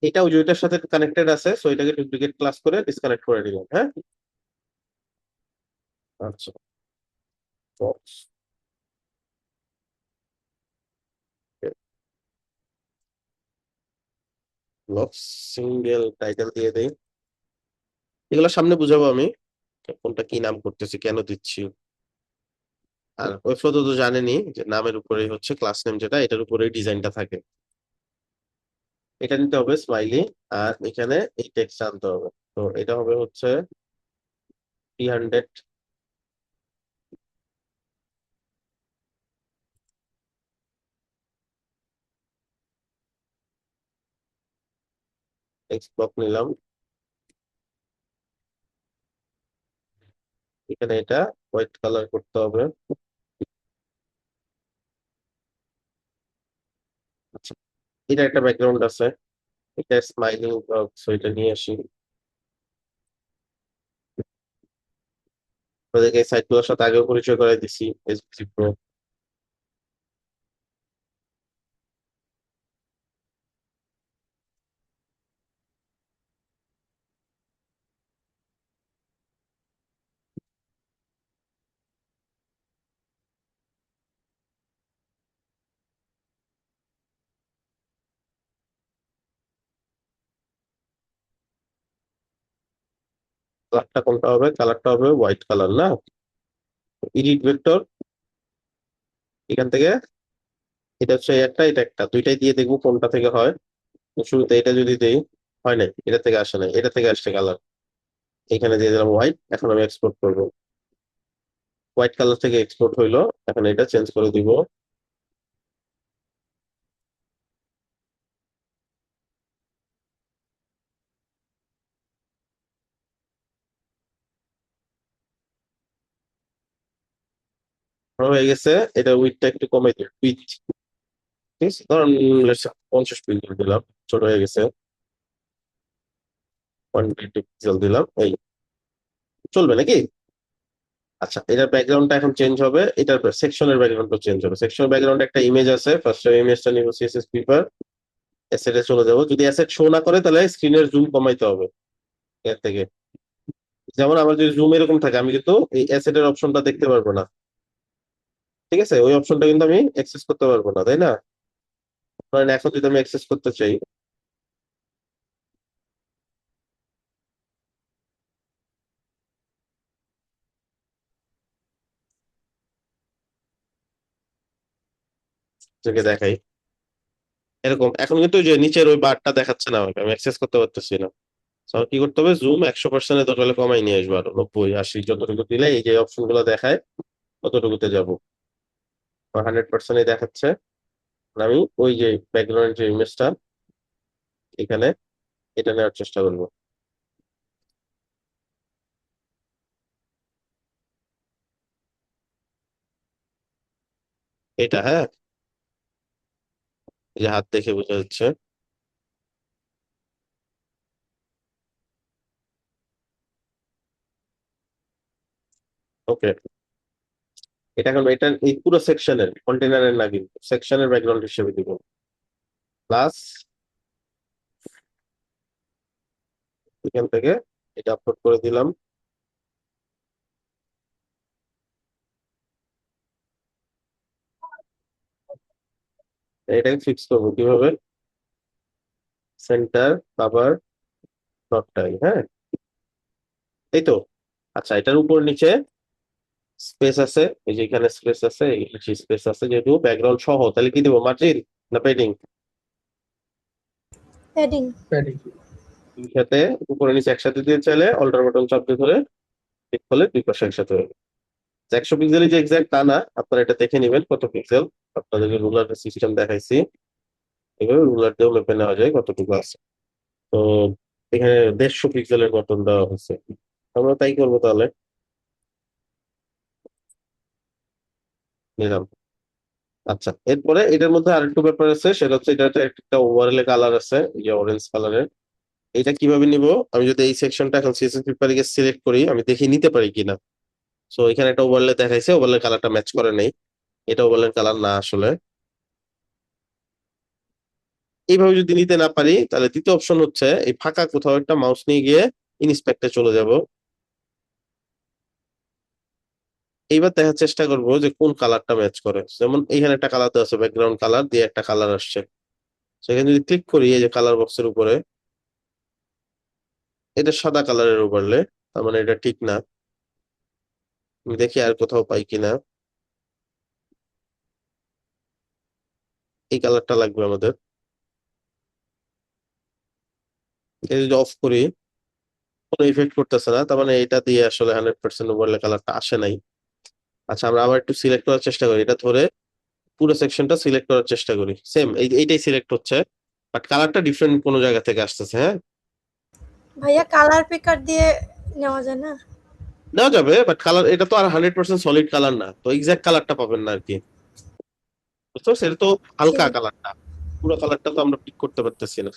এটা ওই দুইটার সাথে কানেক্টেড আছে, সো এটাকে ডুপ্লিকেট ক্লাস করে ডিসকানেক্ট করে দিলাম। হ্যাঁ, আচ্ছা। বক্স, বক্স, সিঙ্গেল টাইটেল দিয়ে দেই। এগুলো সামনে বুঝাবো আমি কোনটা কি নাম করতেছি, কেন দিচ্ছি। আর ওয়েবফ্লো তো জানেনই যে নামের উপরেই হচ্ছে ক্লাস নেম, যেটা এটার উপরেই ডিজাইনটা থাকে। এটা নিতে হবে স্মাইলি, আর এখানে এই টেক্সট আনতে হবে। তো এটা হবে হচ্ছে 300। টেক্সট ব্লক নিলাম। এখানে এটা হোয়াইট কালার করতে হবে। আচ্ছা, এটা একটা ব্যাকগ্রাউন্ড আছে, এটা স্মাইলিং বক্স, এটা নিয়ে আসি। ওদেরকে এই সাইটগুলোর সাথে আগেও পরিচয় করাই দিছি, এসবিসি প্রো। কালারটা কোনটা হবে? কালারটা হবে হোয়াইট কালার না? এডিট ভেক্টর, এখান থেকে এটা হচ্ছে একটা, এটা একটা, দুইটাই দিয়ে দেখবো কোনটা থেকে হয়। তো শুরুতে এটা যদি দেই, হয় নাই, এটা থেকে আসে নাই, এটা থেকে আসছে কালার। এখানে দিয়ে দিলাম হোয়াইট। এখন আমি এক্সপোর্ট করবো। হোয়াইট কালার থেকে এক্সপোর্ট হইলো। এখন এটা চেঞ্জ করে দিব। হয়ে গেছে। এটা উইডটা একটু কমাই দিই, উইথ। ঠিক আছে, ধরুন 50 পিক্সেল দিলাম, ছোট হয়ে গেছে। 120 পিক্সেল দিলাম, এই চলবে নাকি? আচ্ছা, এটার ব্যাকগ্রাউন্ডটা এখন চেঞ্জ হবে, এটার সেকশনের ব্যাকগ্রাউন্ডটা চেঞ্জ হবে। সেকশনের ব্যাকগ্রাউন্ডে একটা ইমেজ আছে, ফার্স্ট ইমেজটা নিব সিএসএস পেপার, অ্যাসেটে চলে যাবো। যদি অ্যাসেট শো না করে তাহলে স্ক্রিনের জুম কমাইতে হবে এর থেকে। যেমন আমার যদি জুম এরকম থাকে, আমি কিন্তু এই অ্যাসেটের অপশনটা দেখতে পারবো না। ঠিক আছে, ওই অপশনটা কিন্তু আমি অ্যাক্সেস করতে পারবো না, তাই না? ধরেন এখন যদি আমি অ্যাক্সেস করতে চাই, তোকে দেখাই এরকম। এখন কিন্তু ওই যে নিচের ওই বারটা দেখাচ্ছে না আমাকে, আমি অ্যাক্সেস করতে পারতেছি না। So, আমার কি করতে হবে? জুম 100% দরকার কমাই নিয়ে আসবো, আরো 90, 80 যতটুকু দিলে এই যে অপশন গুলো দেখায় ততটুকুতে যাবো। 100% দেখাচ্ছে। আর আমি ওই যে ব্যাকগ্রাউন্ড যে ইমেজটা, এখানে এটা নেওয়ার চেষ্টা করবো। এটা, হ্যাঁ, এই যে হাত দেখে বোঝা যাচ্ছে। ওকে, এটা এখন এটা এই পুরো সেকশনের কন্টেনারের না, কিন্তু সেকশনের ব্যাকগ্রাউন্ড হিসেবে দিব। প্লাস এখান থেকে এটা আপলোড করে দিলাম। এটাকে ফিক্স করবো কিভাবে? সেন্টার, কভার, নট টাই, হ্যাঁ, এই তো। আচ্ছা, এটার উপর নিচে স্পেস আছে, এই যে এখানে স্পেস আছে, স্পেস আছে যেহেতু ব্যাকগ্রাউন্ড সহ, তাহলে কি দেবো? মার্জিন না পেডিং? হেডিং। প্যাডিং। সাথে উপরে নিচে একসাথে দিয়ে চাইলে অল্টার বাটন চাপ দিয়ে ধরে ঠিক করলে দুই পাশে একসাথে হবে। 100 পিক্সেলই যে এক্সাক্ট তা না, আপনারা এটা দেখে নেবেন কত পিক্সেল। আপনাদেরকে রুলার সিস্টেম দেখাইছি, এভাবে রুলার দিয়েও মেপে নেওয়া যায় কতটুকু আছে। তো এখানে 150 পিক্সেলের মতন দেওয়া হয়েছে, আমরা তাই করবো তাহলে, নিলাম। আচ্ছা, এরপরে এটার মধ্যে আরেকটু ব্যাপার আছে, সেটা হচ্ছে এটাতে একটা ওভারলে কালার আছে, যে অরেঞ্জ কালারের। এটা কিভাবে নিব? আমি যদি এই সেকশনটা এখন সিএসএস পেপারে গিয়ে সিলেক্ট করি, আমি দেখি নিতে পারি কিনা। সো এখানে একটা ওভারলে দেখাইছে, ওভারলে কালারটা ম্যাচ করে নেই, এটা ওভারলে কালার না আসলে। এইভাবে যদি নিতে না পারি, তাহলে দ্বিতীয় অপশন হচ্ছে এই ফাঁকা কোথাও একটা মাউস নিয়ে গিয়ে ইন্সপেক্টে চলে যাব। এইবার দেখার চেষ্টা করব যে কোন কালারটা ম্যাচ করে। যেমন এখানে একটা কালার দেওয়া আছে, ব্যাকগ্রাউন্ড কালার দিয়ে একটা কালার আসছে। সেখানে যদি ক্লিক করি এই যে কালার বক্সের উপরে, এটা সাদা কালারের ওভারলে, তার মানে এটা ঠিক না। আমি দেখি আর কোথাও পাই কিনা। এই কালারটা লাগবে আমাদের। এটা যদি অফ করি, কোনো ইফেক্ট করতেছে না, তার মানে এটা দিয়ে আসলে 100% ওভারলে কালারটা আসে নাই। আচ্ছা, আমরা আবার একটু সিলেক্ট করার চেষ্টা করি, এটা ধরে পুরো সেকশনটা সিলেক্ট করার চেষ্টা করি, সেম এইটাই সিলেক্ট হচ্ছে, বাট কালারটা ডিফারেন্ট কোনো জায়গা থেকে আসতেছে। হ্যাঁ, ভাইয়া কালার পিকার দিয়ে নেওয়া যায় না? নেওয়া যাবে, বাট কালার এটা তো আর 100% সলিড কালার না, তো এক্সাক্ট কালারটা পাবেন না আর কি। বুঝতে পারছেন? এটা তো হালকা ঠিক। কালারটা, পুরো কালারটা তো আমরা পিক করতে পারতেছি না।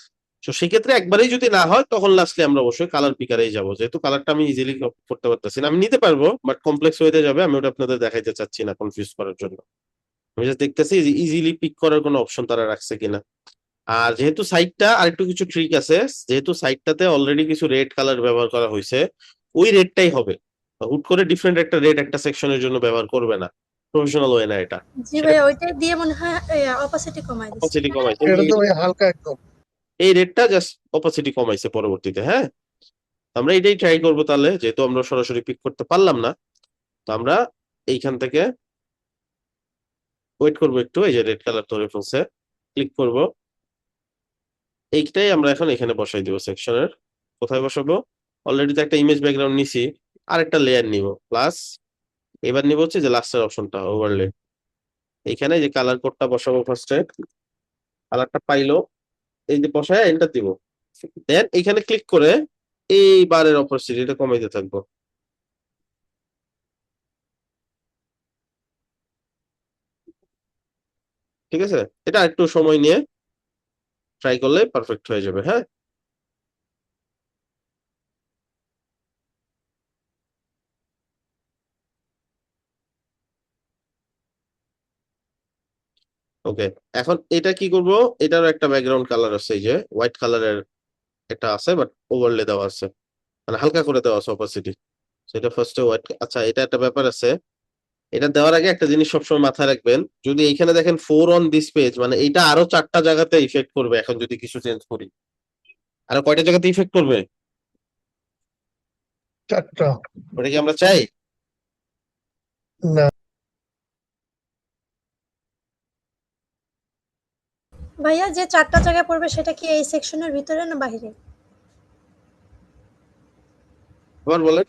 তো সেক্ষেত্রে একবারেই যদি না হয়, তখন লাস্টলি আমরা অবশ্যই কালার পিকারেই যাবো, যেহেতু কালারটা আমি ইজিলি করতে পারতেছি না। আমি নিতে পারবো, বাট কমপ্লেক্স হয়ে যাবে, আমি ওটা আপনাদের দেখাইতে চাচ্ছি না কনফিউজ করার জন্য। আমি জাস্ট দেখতেছি যে ইজিলি পিক করার কোনো অপশন তারা রাখছে কিনা। আর যেহেতু সাইটটা আরেকটু কিছু ট্রিক আছে, যেহেতু সাইটটাতে অলরেডি কিছু রেড কালার ব্যবহার করা হয়েছে, ওই রেডটাই হবে। হুট করে ডিফারেন্ট একটা রেড একটা সেকশনের জন্য ব্যবহার করবে না, প্রফেশনাল ওয়ে না এটা। জি ভাইয়া, ওইটাই দিয়ে মনে হয় অপাসিটি কমাই দিছে। অপাসিটি কমাইছে, এটা তো ভাই হালকা একদম। এই রেডটা জাস্ট অপাসিটি কমাইছে পরবর্তীতে। হ্যাঁ, আমরা এটাই ট্রাই করবো তাহলে, যেহেতু আমরা সরাসরি পিক করতে পারলাম না। তো আমরা এইখান থেকে ওয়েট করবো একটু, এই যে রেড কালার ধরে ফেলছে, ক্লিক করব। এইটাই আমরা এখন এখানে বসাই দিব সেকশনের। কোথায় বসাবো? অলরেডি তো একটা ইমেজ ব্যাকগ্রাউন্ড নিছি, আর একটা লেয়ার নিব প্লাস, এবার নিব হচ্ছে যে লাস্টের অপশনটা ওভারলে। এইখানে যে কালার কোডটা বসাবো ফার্স্টে, কালারটা পাইলো, এই যে বসায় এন্টার দিব। দেন এইখানে ক্লিক করে এই বারের অপরচুনিটিটা কমাইতে থাকবো। ঠিক আছে, এটা একটু সময় নিয়ে ট্রাই করলে পারফেক্ট হয়ে যাবে। হ্যাঁ, ওকে। এখন এটা কি করব? এটারও একটা ব্যাকগ্রাউন্ড কালার আছে, এই যে হোয়াইট কালারের একটা আছে, বাট ওভারলে দেওয়া আছে, মানে হালকা করে দেওয়া আছে অপাসিটি। সেটা ফার্স্টে হোয়াইট। আচ্ছা, এটা একটা ব্যাপার আছে, এটা দেওয়ার আগে একটা জিনিস সবসময় মাথায় রাখবেন, যদি এইখানে দেখেন 4 অন দিস পেজ, মানে এটা আরো 4টা জায়গাতে ইফেক্ট করবে। এখন যদি কিছু চেঞ্জ করি, আরো কয়টা জায়গাতে ইফেক্ট করবে? 4টা। ওটা কি আমরা চাই? না, ভাইয়া যে 4টা জায়গায় পড়বে সেটা কি এই সেকশনের ভিতরে না বাইরে? আবার বলেন।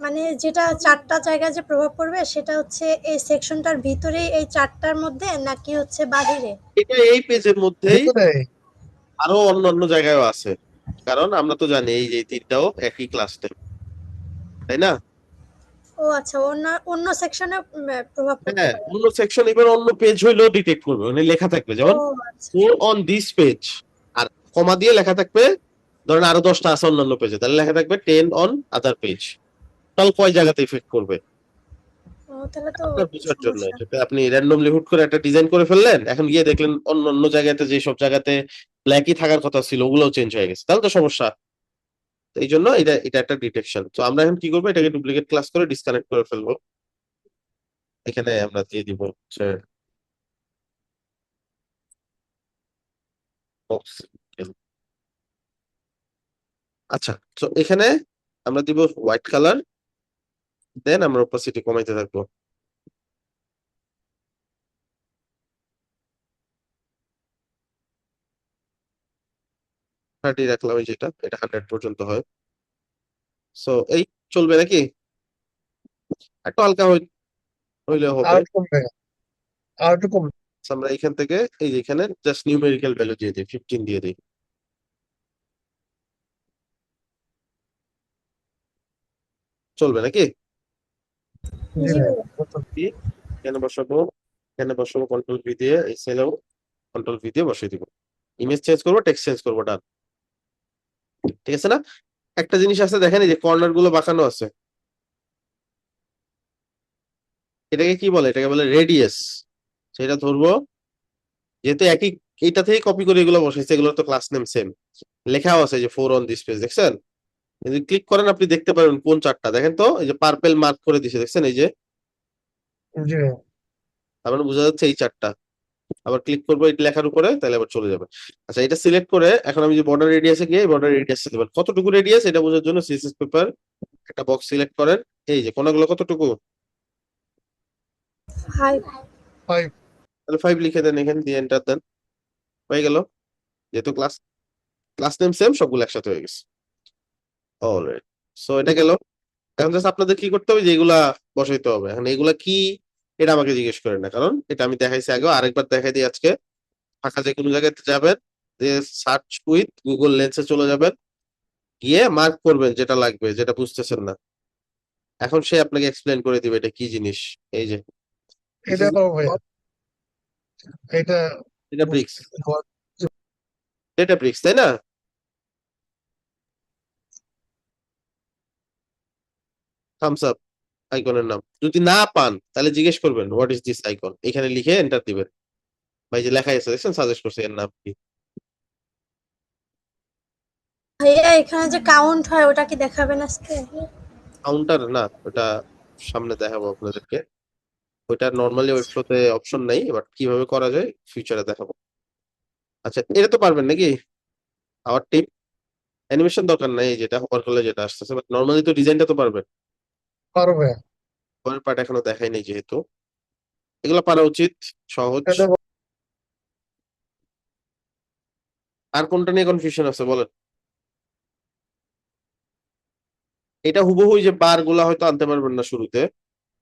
মানে যেটা 4টা জায়গায় যে প্রভাব পড়বে সেটা হচ্ছে এই সেকশনটার ভিতরেই এই 4টার মধ্যে নাকি হচ্ছে বাহিরে? এটা এই পেজের মধ্যেই, ভেতরে। আরো অন্যান্য জায়গায়ও আছে, কারণ আমরা তো জানি এই যে এই তিনটাও একই ক্লাস টেম, তাই না? ও আচ্ছা, অন্য অন্য সেকশনে প্রভাব পড়তে হ্যাঁ, পারে। অন্য সেকশন এবার অন্য পেজ হইলেও ডিটেক্ট করবে, মানে লেখা থাকবে ও যেমন আচ্ছা। 4 অন দিস পেজ, আর কমা দিয়ে লেখা থাকবে, ধরেন আরো 10টা আছে অন্যান্য পেজে, তাহলে লেখা থাকবে 10 অন আদার পেজ। টোটাল কয় জায়গাতে ইফেক্ট করবে ও তাহলে তো আপনার বোঝার জন্য। সমস্যা। যেটা আপনি র্যান্ডমলি হুট করে একটা ডিজাইন করে ফেললেন, এখন গিয়ে দেখলেন অন্য অন্য জায়গাতে যে সব জায়গাতে ব্ল্যাকই থাকার কথা ছিল ওগুলোও চেঞ্জ হয়ে গেছে, তাহলে তো সমস্যা। তো এই জন্য এটা এটা একটা ডিটেকশন। তো আমরা এখন কি করবো, এটাকে ডুপ্লিকেট ক্লাস করে ডিসকানেক্ট করে ফেলবো। এখানে আমরা দিয়ে দিব হচ্ছে box। আচ্ছা, তো এখানে আমরা দিব হোয়াইট কালার, দেন আমরা অপাসিটি কমাইতে থাকবো। 30 রাখলাম, ওই যেটা, এটা 100 পর্যন্ত হয়। সো এই চলবে নাকি? একটু হালকা হইলে আর হবে। একটু কমবে, আর একটু কমবে। আমরা এখান থেকে এই যে এখানে জাস্ট নিউমেরিক্যাল ভ্যালু দিয়ে দিই, 15 দিয়ে দিই। চলবে নাকি? জি জি ভাইয়া, ভাইয়া। বুঝতে কি এখানে বসাবো, এখানে বসাবো কন্ট্রোল ভি দিয়ে, এই সেলেও কন্ট্রোল ভি দিয়ে বসিয়ে দিব। ইমেজ চেঞ্জ করবো, টেক্সট চেঞ্জ করবো, ডান। ঠিক আছে না? একটা জিনিস আছে দেখেন, এই যে কর্নার গুলো বাঁকানো আছে, এটাকে কি বলে? এটাকে বলে রেডিয়াস। সেটা ধরবো, যেহেতু একই এইটা থেকে কপি করে এগুলো বসাইছে, এগুলো তো ক্লাস নেম সেম, লেখাও আছে যে 4 অন দিস পেজ, দেখছেন? যদি ক্লিক করেন আপনি দেখতে পারবেন কোন চারটা, দেখেন তো এই যে পার্পেল মার্ক করে দিছে, দেখছেন এই যে, জি ভাইয়া। তার মানে বোঝা যাচ্ছে এই চারটা। আবার ক্লিক করবো এই লেখার উপরে, তাহলে আবার চলে যাবে। আচ্ছা, এটা সিলেক্ট করে এখন আমি যে বর্ডার রেডিয়াসে গিয়ে বর্ডার রেডিয়াসে দেবেন, কতটুকু রেডিয়াস এটা বোঝার জন্য সিএসএস পেপার একটা বক্স সিলেক্ট করেন। এই যে কোনাগুলো কতটুকু, 5। 5। তাহলে 5 লিখে দেন, এখানে দিয়ে এন্টার দেন, হয়ে গেল। যেহেতু ক্লাস ক্লাস নেম সেম, সবগুলো একসাথে হয়ে গেছে। অলরাইট, সো এটা গেল। এখন জাস্ট আপনাদের কি করতে হবে, যে এগুলা বসাইতে হবে। এখন এগুলা কি এটা আমাকে জিজ্ঞেস করেন না, কারণ এটা আমি দেখাইছি আগে, আরেকবার দেখাই দিই আজকে। ফাঁকা যে কোনো জায়গায় যাবেন, যে সার্চ উইথ গুগল লেন্সে চলে যাবেন, গিয়ে মার্ক করবেন যেটা লাগবে, যেটা বুঝতেছেন না। এখন সে আপনাকে এক্সপ্লেন করে দিবে এটা কি জিনিস। এই যে this এটা is পাবো ভাইয়া, এটা এটা ব্রিক্স, বুঝতে পারছি। ডেটা ব্রিক্স, তাই না? থামস আপ আইকনের নাম যদি না পান, তাহলে জিজ্ঞেস করবেন হোয়াট ইজ দিস আইকন, এখানে লিখে এন্টার দিবেন। ভাই যে লেখা আছে দেখছেন, সাজেস্ট করছে, এর নাম কি? ভাইয়া এখানে যে কাউন্ট হয় ওটা কি দেখাবেন আজকে? কাউন্টার না, ওটা সামনে দেখাবো আপনাদেরকে। ওইটা নর্মালি ওয়েবফ্লোতে অপশন নাই, বাট কিভাবে করা যায় ফিউচারে দেখাবো। আচ্ছা, এটা তো পারবেন নাকি? আবার টিপ, অ্যানিমেশন দরকার নাই, এই যেটা হোভার করলে যেটা আসতেছে, বাট নর্মালি তো ডিজাইনটা তো পারবেন। পারো ভাইয়া। পরের পার্ট এখনো দেখাই নাই যেহেতু, এগুলো পারা উচিত, সহজ। এটা আর কোনটা নিয়ে কনফিউশন আছে বলেন? এটা হুবহু যে বার গুলা হয়তো আনতে পারবেন না শুরুতে,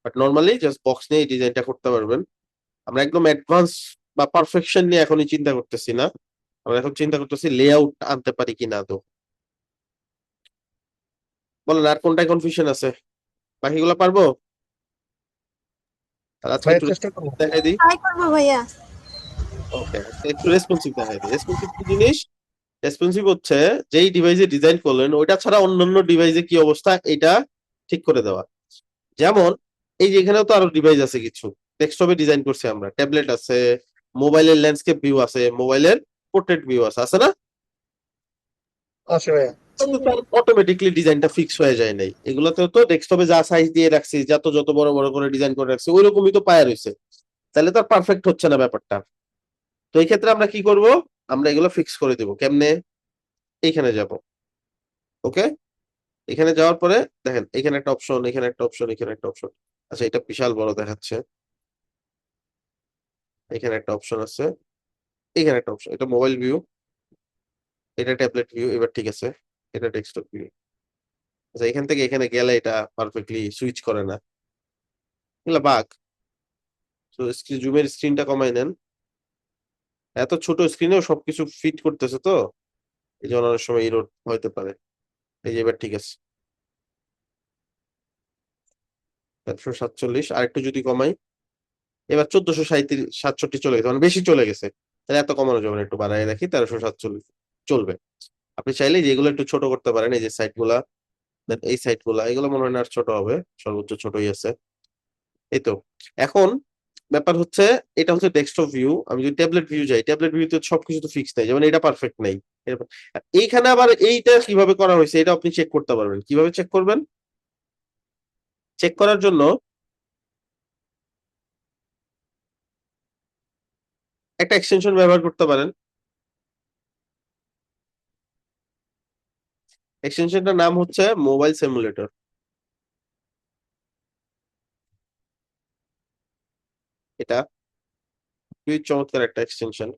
বাট নর্মালি জাস্ট বক্স নিয়ে ডিজাইনটা করতে পারবেন। আমরা একদম অ্যাডভান্স বা পারফেকশন নিয়ে এখনই চিন্তা করতেছি না, আমরা এখন চিন্তা করতেছি লেআউট আনতে পারি কিনা। তো বলেন আর কোনটায় কনফিউশন আছে? বাকিগুলো পারবো? আর আজকে ভাইয়া একটু চেষ্টা করবো। দেখাই দিই। ট্রাই করবো ভাইয়া। ওকে, একটু রেসপন্সিভ দেখাই দিই। রেসপন্সিভ কি জিনিস? রেসপন্সিভ হচ্ছে যেই ডিভাইসে ডিজাইন করলেন ওইটা ছাড়া অন্যান্য ডিভাইসে কি অবস্থা, এটা ঠিক করে দেওয়া। যেমন এই যে এখানেও তো আরো ডিভাইস আছে কিছু, ডেস্কটপে ডিজাইন করছি আমরা, ট্যাবলেট আছে, মোবাইলের ল্যান্ডস্কেপ ভিউ আছে, মোবাইলের পোর্ট্রেট ভিউ আছে, আছে না? আছে ভাইয়া। জি ভাইয়া। অটোমেটিকলি ডিজাইনটা ফিক্স হয়ে যায় নাই, এগুলোতেও তো ডেস্কটপে যা সাইজ দিয়ে রাখছি, যত যত বড় বড় করে ডিজাইন করে রাখছি ওই রকমই তো পায়া রয়েছে, তাহলে তো আর পারফেক্ট হচ্ছে না ব্যাপারটা। তো এই ক্ষেত্রে আমরা কি করব, আমরা এগুলো ফিক্স করে দিব কেমনে? এইখানে যাব, ওকে, এখানে যাওয়ার পরে দেখেন এখানে একটা অপশন, এখানে একটা অপশন, এখানে একটা অপশন। আচ্ছা, এটা বিশাল বড় দেখাচ্ছে, এখানে একটা অপশন আছে, এখানে একটা অপশন, এটা মোবাইল ভিউ, এটা ট্যাবলেট ভিউ, এবার ঠিক আছে, এটা ডেস্কটপ ভিউ। আচ্ছা, এখান থেকে এখানে গেলে এটা পারফেক্টলি সুইচ করে না, এগুলা বাগ। তো জুমের স্ক্রিনটা কমাই নেন, এত ছোট স্ক্রিনেও সবকিছু ফিট করতেছে তো, এই জন্য অনেক সময় ইরোর হতে পারে। এই যে এবার ঠিক আছে, 147, আর একটু যদি কমাই, এবার 1467 চলে গেছে, মানে বেশি চলে গেছে। তাহলে এত কমানো যাবে না, একটু বাড়াই রাখি, 1347 চলবে। আপনি চাইলে যেগুলো একটু ছোট করতে পারেন, এই যে সাইট গুলা, এই সাইট গুলা, এগুলো মনে হয় না আর ছোট হবে, সর্বোচ্চ ছোটই আছে। এই তো। এখন ব্যাপার হচ্ছে, এটা হচ্ছে ডেস্কটপ ভিউ, আমি যদি ট্যাবলেট ভিউ যাই, ট্যাবলেট ভিউতে সবকিছু তো ফিক্স নাই, যেমন এটা পারফেক্ট নাই। এইখানে আবার এইটা কিভাবে করা হয়েছে এটা আপনি চেক করতে পারবেন। কিভাবে চেক করবেন? চেক করার জন্য একটা এক্সটেনশন ব্যবহার করতে পারেন। এক্সটেনশনটার নাম হচ্ছে মোবাইল সিমুলেটর। এটা খুবই চমৎকার একটা এক্সটেনশন।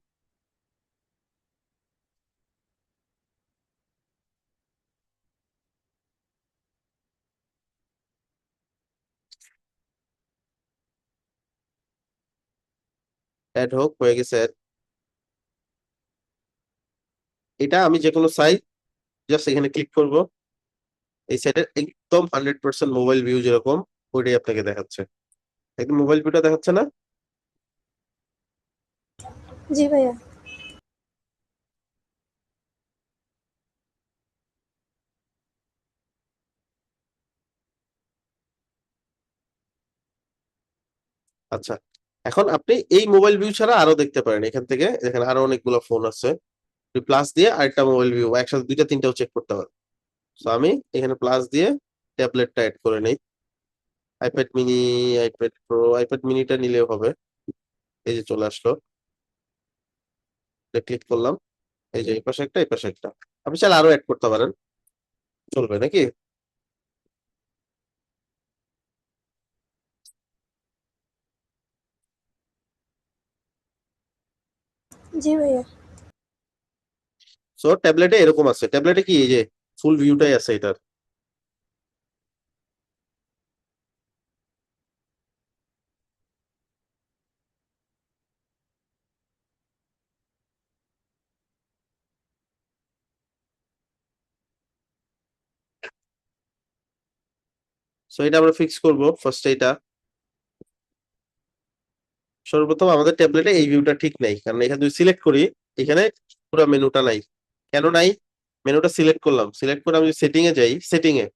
অ্যাড হোক, হয়ে গেছে add। এটা আমি যে কোনো সাইট জাস্ট এখানে ক্লিক করব, এই সাইটের একদম 100% মোবাইল ভিউ যেরকম ওইটাই আপনাকে দেখাচ্ছে। একদম মোবাইল ভিউটা দেখাচ্ছে না? জি ভাইয়া। আচ্ছা, এখন আপনি এই মোবাইল ভিউ ছাড়া আরো দেখতে পারেন। এখান থেকে এখানে আরো অনেকগুলো ফোন আছে, প্লাস দিয়ে আরেকটা মোবাইল ভিউ একসাথে দুইটা তিনটাও চেক করতে পারেন। তো আমি এখানে প্লাস দিয়ে ট্যাবলেটটা অ্যাড করে নেই। IPad mini, iPad pro, iPad মিনিটা নিলেও হবে। এই যে চলে আসলো, ক্লিক করলাম, এই যে এই পাশে একটা এই পাশে একটা। আপনি চাইলে আরো অ্যাড করতে পারেন, চলবে নাকি? জি ভাইয়া। সো ট্যাবলেটে এরকম আছে, ট্যাবলেটে কি এই যে ফুল ভিউটাই আছে এটার। সো এটা আমরা ফিক্স করব ফার্স্ট। এটা সর্বপ্রথম আমাদের ট্যাবলেটে এই ভিউটা ঠিক নাই, কারণ এখানে যদি সিলেক্ট করি এখানে পুরো মেনুটা নাই। কেন নাই? মেনুটা সিলেক্ট করলাম, সিলেক্ট করে আমি সেটিং এ যাই, সেটিং এ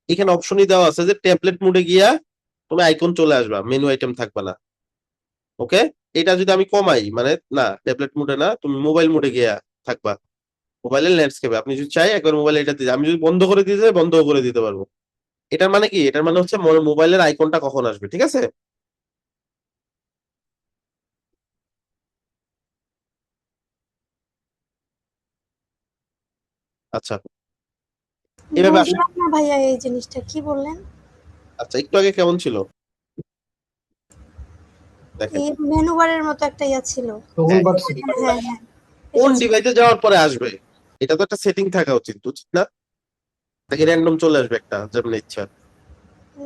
এখানে অপশনই দেওয়া আছে যে ট্যাবলেট মোডে গিয়া তুমি আইকন চলে আসবা, মেনু আইটেম থাকবে না। ওকে, এটা যদি আমি কমাই, মানে না ট্যাবলেট মোডে না, তুমি মোবাইল মোডে গিয়া থাকবা, মোবাইলের ল্যান্ডস্কেপে। আপনি যদি চাই একবার মোবাইল এটা দিতে, আমি যদি বন্ধ করে দিতে চাই বন্ধ করে দিতে পারবো। এটার মানে কি? এটার মানে হচ্ছে মোবাইলের আইকনটা কখন আসবে, ঠিক আছে? আচ্ছা, এভাবে আসলে। বুঝলাম না ভাইয়া এই জিনিসটা কি বললেন। আচ্ছা, একটু আগে কেমন ছিল দেখেন। এই মেনু বারের মতো একটা ইয়া ছিল। গুগল হ্যাঁ, বার ছিল। হ্যাঁ হ্যাঁ হ্যাঁ, এটা কোন ছিল। ডিভাইসে যাওয়ার পরে আসবে এটা তো একটা সেটিং থাকা উচিত, উচিত না? নাকি র্যান্ডম চলে আসবে একটা যেমন ইচ্ছা?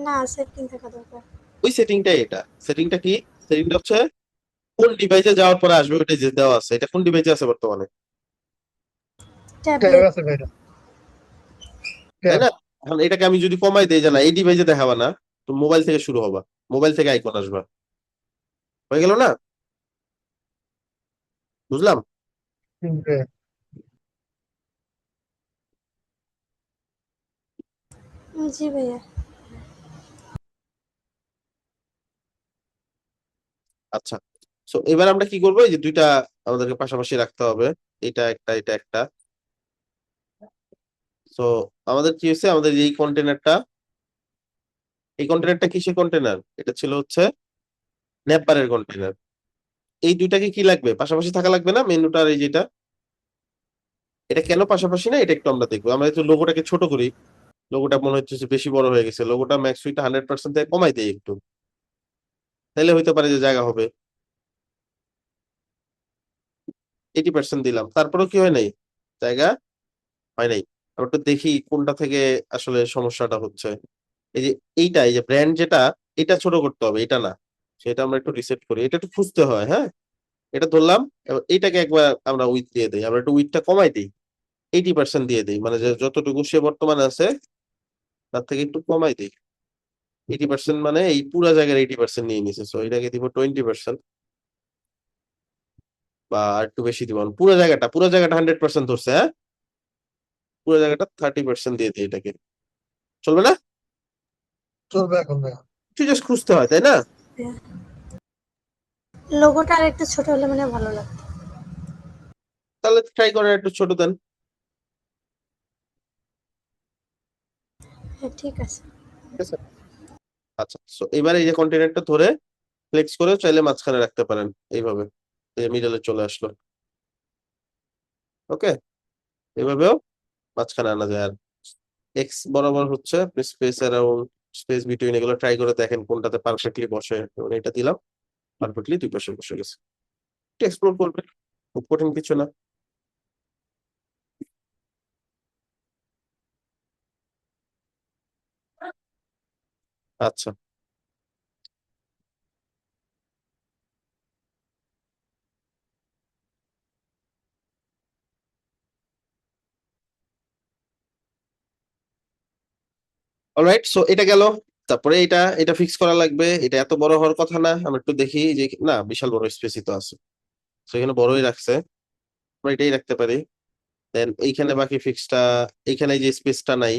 না, সেটিং থাকা দরকার। ওই সেটিংটাই এটা। সেটিংটা কি? সেটিংটা হচ্ছে কোন ডিভাইসে যাওয়ার পরে আসবে ওইটা যে দেওয়া আছে। এটা কোন ডিভাইসে আছে বর্তমানে, ট্যাব ট্যাবলেট। আছে ভাইটা, তাই ট্যাব। না? এখন এটাকে আমি যদি কমাই দেই যে না এই ডিভাইসে দেখাবা না, তো মোবাইল থেকে শুরু হবা, মোবাইল থেকে আইকন আসবা, হয়ে গেল না? বুঝলাম। জি ভাইয়া। আচ্ছা, সো এবার আমরা কি করবো, এই যে দুইটা আমাদেরকে পাশাপাশি রাখতে হবে, এটা একটা এটা একটা। সো আমাদের কি হয়েছে, আমাদের এই কন্টেনারটা, এই কন্টেনারটা কিসের কন্টেনার? এটা ছিল হচ্ছে নেপারের কন্টেনার। এই দুইটাকে কি লাগবে, পাশাপাশি থাকা লাগবে না মেনুটার এই যেটা। এটা কেন পাশাপাশি না এটা একটু আমরা দেখবো। আমরা একটু লোগোটাকে ছোট করি, লোগোটা মনে হচ্ছে যে বেশি বড় হয়ে গেছে, লোগোটা ম্যাক্স উইথ 100% থেকে কমাই দেই একটু, তাহলে হইতে পারে যে জায়গা হবে। 80% দিলাম, তারপরেও কি হয় নাই, জায়গা হয় নাই। আমরা একটু দেখি কোনটা থেকে আসলে সমস্যাটা হচ্ছে। এই যে এইটা, এই যে ব্র্যান্ড যেটা, এটা ছোট করতে হবে, এটা না। সেটা আমরা একটু রিসেট করি, এটা একটু খুঁজতে হয়। হ্যাঁ, এটা ধরলাম, এবার এইটাকে একবার আমরা উইথ দিয়ে দিই, আমরা একটু উইথটা কমাই দিই, 80% দিয়ে দিই, মানে যে যতটুকু সে বর্তমানে আছে তার থেকে একটু কমাই দিই। 80% মানে এই পুরো জায়গার 80% নিয়ে নিছে, সো এটাকে দিব 20%, বা আর একটু বেশি দিব না। পুরো জায়গাটা 100% ধরছে, হ্যাঁ, পুরো জায়গাটা 30% দিয়ে দিই এটাকে, চলবে না? চলবে এখন ভাইয়া। একটু জাস্ট খুঁজতে হয়, তাই না? লোগোটা আর একটু ছোট হলে মানে ভালো লাগতো। তাহলে ট্রাই করেন একটু ছোট দেন। হ্যাঁ ঠিক আছে। ঠিক আছে। আচ্ছা, সো এবার এই যে কন্টেনারটা ধরে ফ্লেক্স করে চাইলে মাঝখানে রাখতে পারেন এইভাবে, এই যে মিডলে চলে আসলো। ওকে, এইভাবেও মাঝখানে আনা যায়। আর এক্স বরাবর হচ্ছে আপনি স্পেস অ্যারাউন্ড, স্পেস বিটুইন, এগুলো ট্রাই করে দেখেন কোনটাতে পারফেক্টলি বসে। যেমন এটা দিলাম, পারফেক্টলি দুই পাশে বসে গেছে। একটু এক্সপ্লোর করবেন, খুব কঠিন কিছু না। আচ্ছা, অলরাইট, সো এটা গেল। তারপরে এটা এটা ফিক্স করা লাগবে। এটা এত বড় হওয়ার কথা না, আমরা একটু দেখি যে না, বিশাল বড় স্পেসই তো আছে, তো এখানে বড়ই রাখছে, আমরা এটাই রাখতে পারি। দেন এইখানে বাকি ফিক্সটা, এইখানে যে স্পেসটা নাই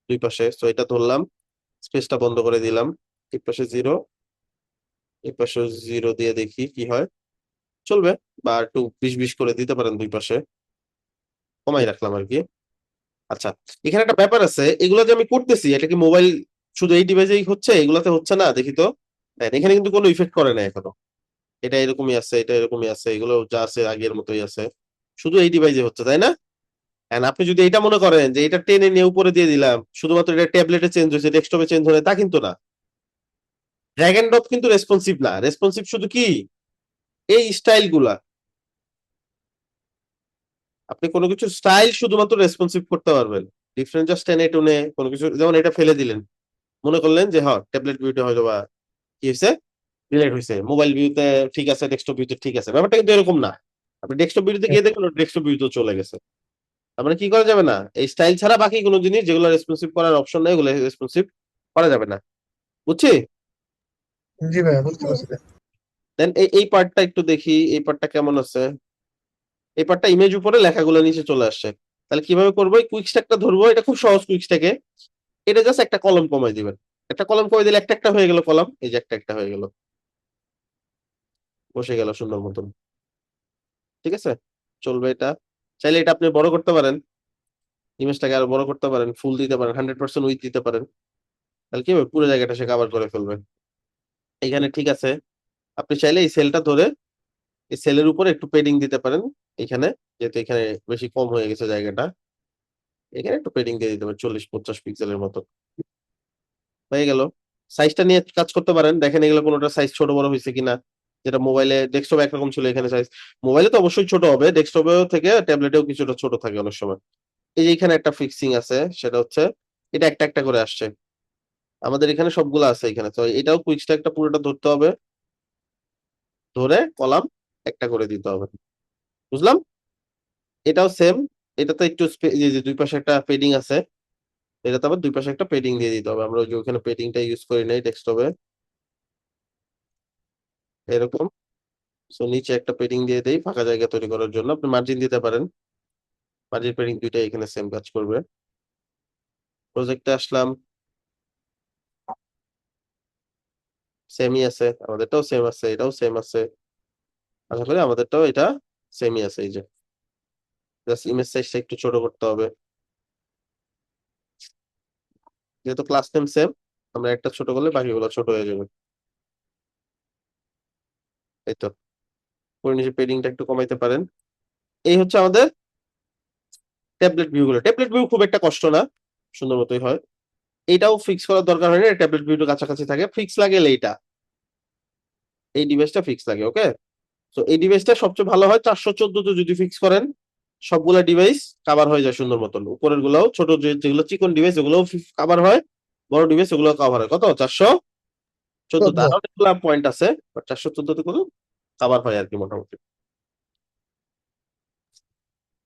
দুই পাশে, তো এটা ধরলাম, স্পেসটা বন্ধ করে দিলাম। এই পাশে 0, এই পাশে 0 দিয়ে দেখি কি হয়, চলবে। বা একটু 20-20 করে দিতে পারেন দুই পাশে, কমাই রাখলাম আর কি। আচ্ছা, এখানে একটা ব্যাপার আছে, এগুলো যে আমি করতেছি এটা কি মোবাইল শুধু এই ডিভাইসেই হচ্ছে, এগুলাতে হচ্ছে না দেখি তো। হ্যাঁ, এখানে কিন্তু কোনো ইফেক্ট করে না এখনো, এটা এরকমই আছে, এটা এরকমই আছে, এগুলো যা আছে আগের মতোই আছে, শুধু এই ডিভাইসে হচ্ছে, তাই না? এন্ড আপনি যদি এটা মনে করেন যে এটা টেনে নিয়ে উপরে দিয়ে দিলাম, শুধুমাত্র এটা ট্যাবলেটে চেঞ্জ হয়েছে, ডেস্কটপে চেঞ্জ হয়, তা কিন্তু না। ড্র্যাগ এন্ড ড্রপ কিন্তু রেসপন্সিভ না, রেসপন্সিভ শুধু কি এই স্টাইল গুলা। আপনি কোনো কিছু স্টাইল শুধুমাত্র রেসপন্সিভ করতে পারবেন, ডিফারেন্ট জাস্ট টেনে টুনে কোনো কিছু, যেমন এটা ফেলে দিলেন, মনে করলেন যে হ্যাঁ ট্যাবলেট ভিউতে হয়তো বা কি হয়েছে, ডিলেট হয়েছে, মোবাইল ভিউতে ঠিক আছে, ডেস্কটপ ভিউতে ঠিক আছে, ব্যাপারটা কিন্তু এরকম না। আপনি ডেস্কটপ ভিউতে গিয়ে দেখুন ডেস্কটপ ভিউতে চলে গেছে। তার মানে কি করা যাবে না, এই স্টাইল ছাড়া বাকি কোনো জিনিস যেগুলো রেসপন্সিভ করার অপশন নেই, ওগুলো রেসপন্সিভ করা যাবে না, বুঝছি? জি ভাইয়া, বুঝতে পারছি। দেন এই পার্টটা একটু দেখি, এই পার্টটা কেমন আছে। এই পার্টটা ইমেজ উপরে, লেখাগুলো নিচে চলে আসছে। তাহলে কিভাবে করবো, এই কুইক স্ট্যাকটা ধরবো, এটা খুব সহজ কুইক স্ট্যাকে। এটা জাস্ট একটা কলম কমাই দিবেন, একটা কলম কমাই দিলে একটা একটা হয়ে গেল কলাম, এই যে একটা একটা হয়ে গেল, বসে গেল সুন্দর মতন, ঠিক আছে, চলবে এটা। চাইলে এটা আপনি বড় করতে পারেন, ইমেজটাকে আরো বড় করতে পারেন, ফুল দিতে পারেন, 100% উইথ দিতে পারেন, তাহলে কি হবে, পুরো জায়গাটা সে কভার করে ফেলবে। এখানে ঠিক আছে, আপনি চাইলে এই সেলটা ধরে এই সেলের উপরে একটু পেডিং দিতে পারেন, এখানে, যেহেতু এখানে বেশি কম হয়ে গেছে জায়গাটা, এখানে একটু পেডিং দিয়ে দিতে পারেন 40-50 পিক্সেলের মতো, হয়ে গেল। সাইজটা নিয়ে কাজ করতে পারেন, দেখেন এগুলো কোনোটা সাইজ ছোট বড় হয়েছে কিনা, যেটা মোবাইলে ডেস্কটপ একরকম ছিল, এখানে সাইজ মোবাইলে তো অবশ্যই ছোট হবে, ডেস্কটপেও থেকে ট্যাবলেটেও কিছুটা ছোট থাকে অনেক সময়। এই যে এখানে একটা ফিক্সিং আছে, সেটা হচ্ছে এটা একটা একটা করে আসছে, আমাদের এখানে সবগুলো আছে এখানে, তো এটাও কুইকটা একটা পুরোটা ধরতে হবে, ধরে কলাম একটা করে দিতে হবে, বুঝলাম। এটাও সেম, এটাতে একটু এই যে দুই পাশে একটা পেডিং আছে, এটাতে আবার দুই পাশে একটা পেডিং দিয়ে দিতে হবে, আমরা ওই যে ওখানে পেডিংটা ইউজ করি নাই ডেস্কটপে, এরকম। সো নিচে একটা পেডিং দিয়ে দেই ফাঁকা জায়গা তৈরি করার জন্য, আপনি মার্জিন দিতে পারেন, মার্জিন পেডিং দুইটাই এখানে সেম কাজ করবে। প্রজেক্টে আসলাম, সেমই আছে, আমাদেরটাও সেম আছে, এটাও সেম আছে, আশা করি আমাদেরটাও এটা সেমই আছে। এই যে জাস্ট ইমেজ সাইজটা একটু ছোট করতে হবে, যেহেতু ক্লাস নেম সেম, আমরা একটা ছোট করলে বাকিগুলো ছোট হয়ে যাবে, এই তো। পরে নিচে পেডিংটা একটু কমাইতে পারেন। এই হচ্ছে আমাদের ট্যাবলেট ভিউ গুলো, ট্যাবলেট ভিউ খুব একটা কষ্ট না, সুন্দর মতোই হয়। এটাও ফিক্স করার দরকার হয় না, ট্যাবলেট ভিউটা কাছাকাছি থাকে, ফিক্স লাগে এইটা, এই ডিভাইসটা ফিক্স লাগে, ওকে। তো এই ডিভাইসটা সবচেয়ে ভালো হয় 414 যদি ফিক্স করেন, সবগুলা ডিভাইস কাভার হয়ে যায় সুন্দর মতন, উপরের গুলাও, ছোট যেগুলো চিকন ডিভাইস ওগুলোও কাভার হয়, বড় ডিভাইস ওগুলো কাভার হয়, কত 414, 14। আরো অনেকগুলো পয়েন্ট আছে, বাট 414 কোনো কাভার হয় আর কি মোটামুটি।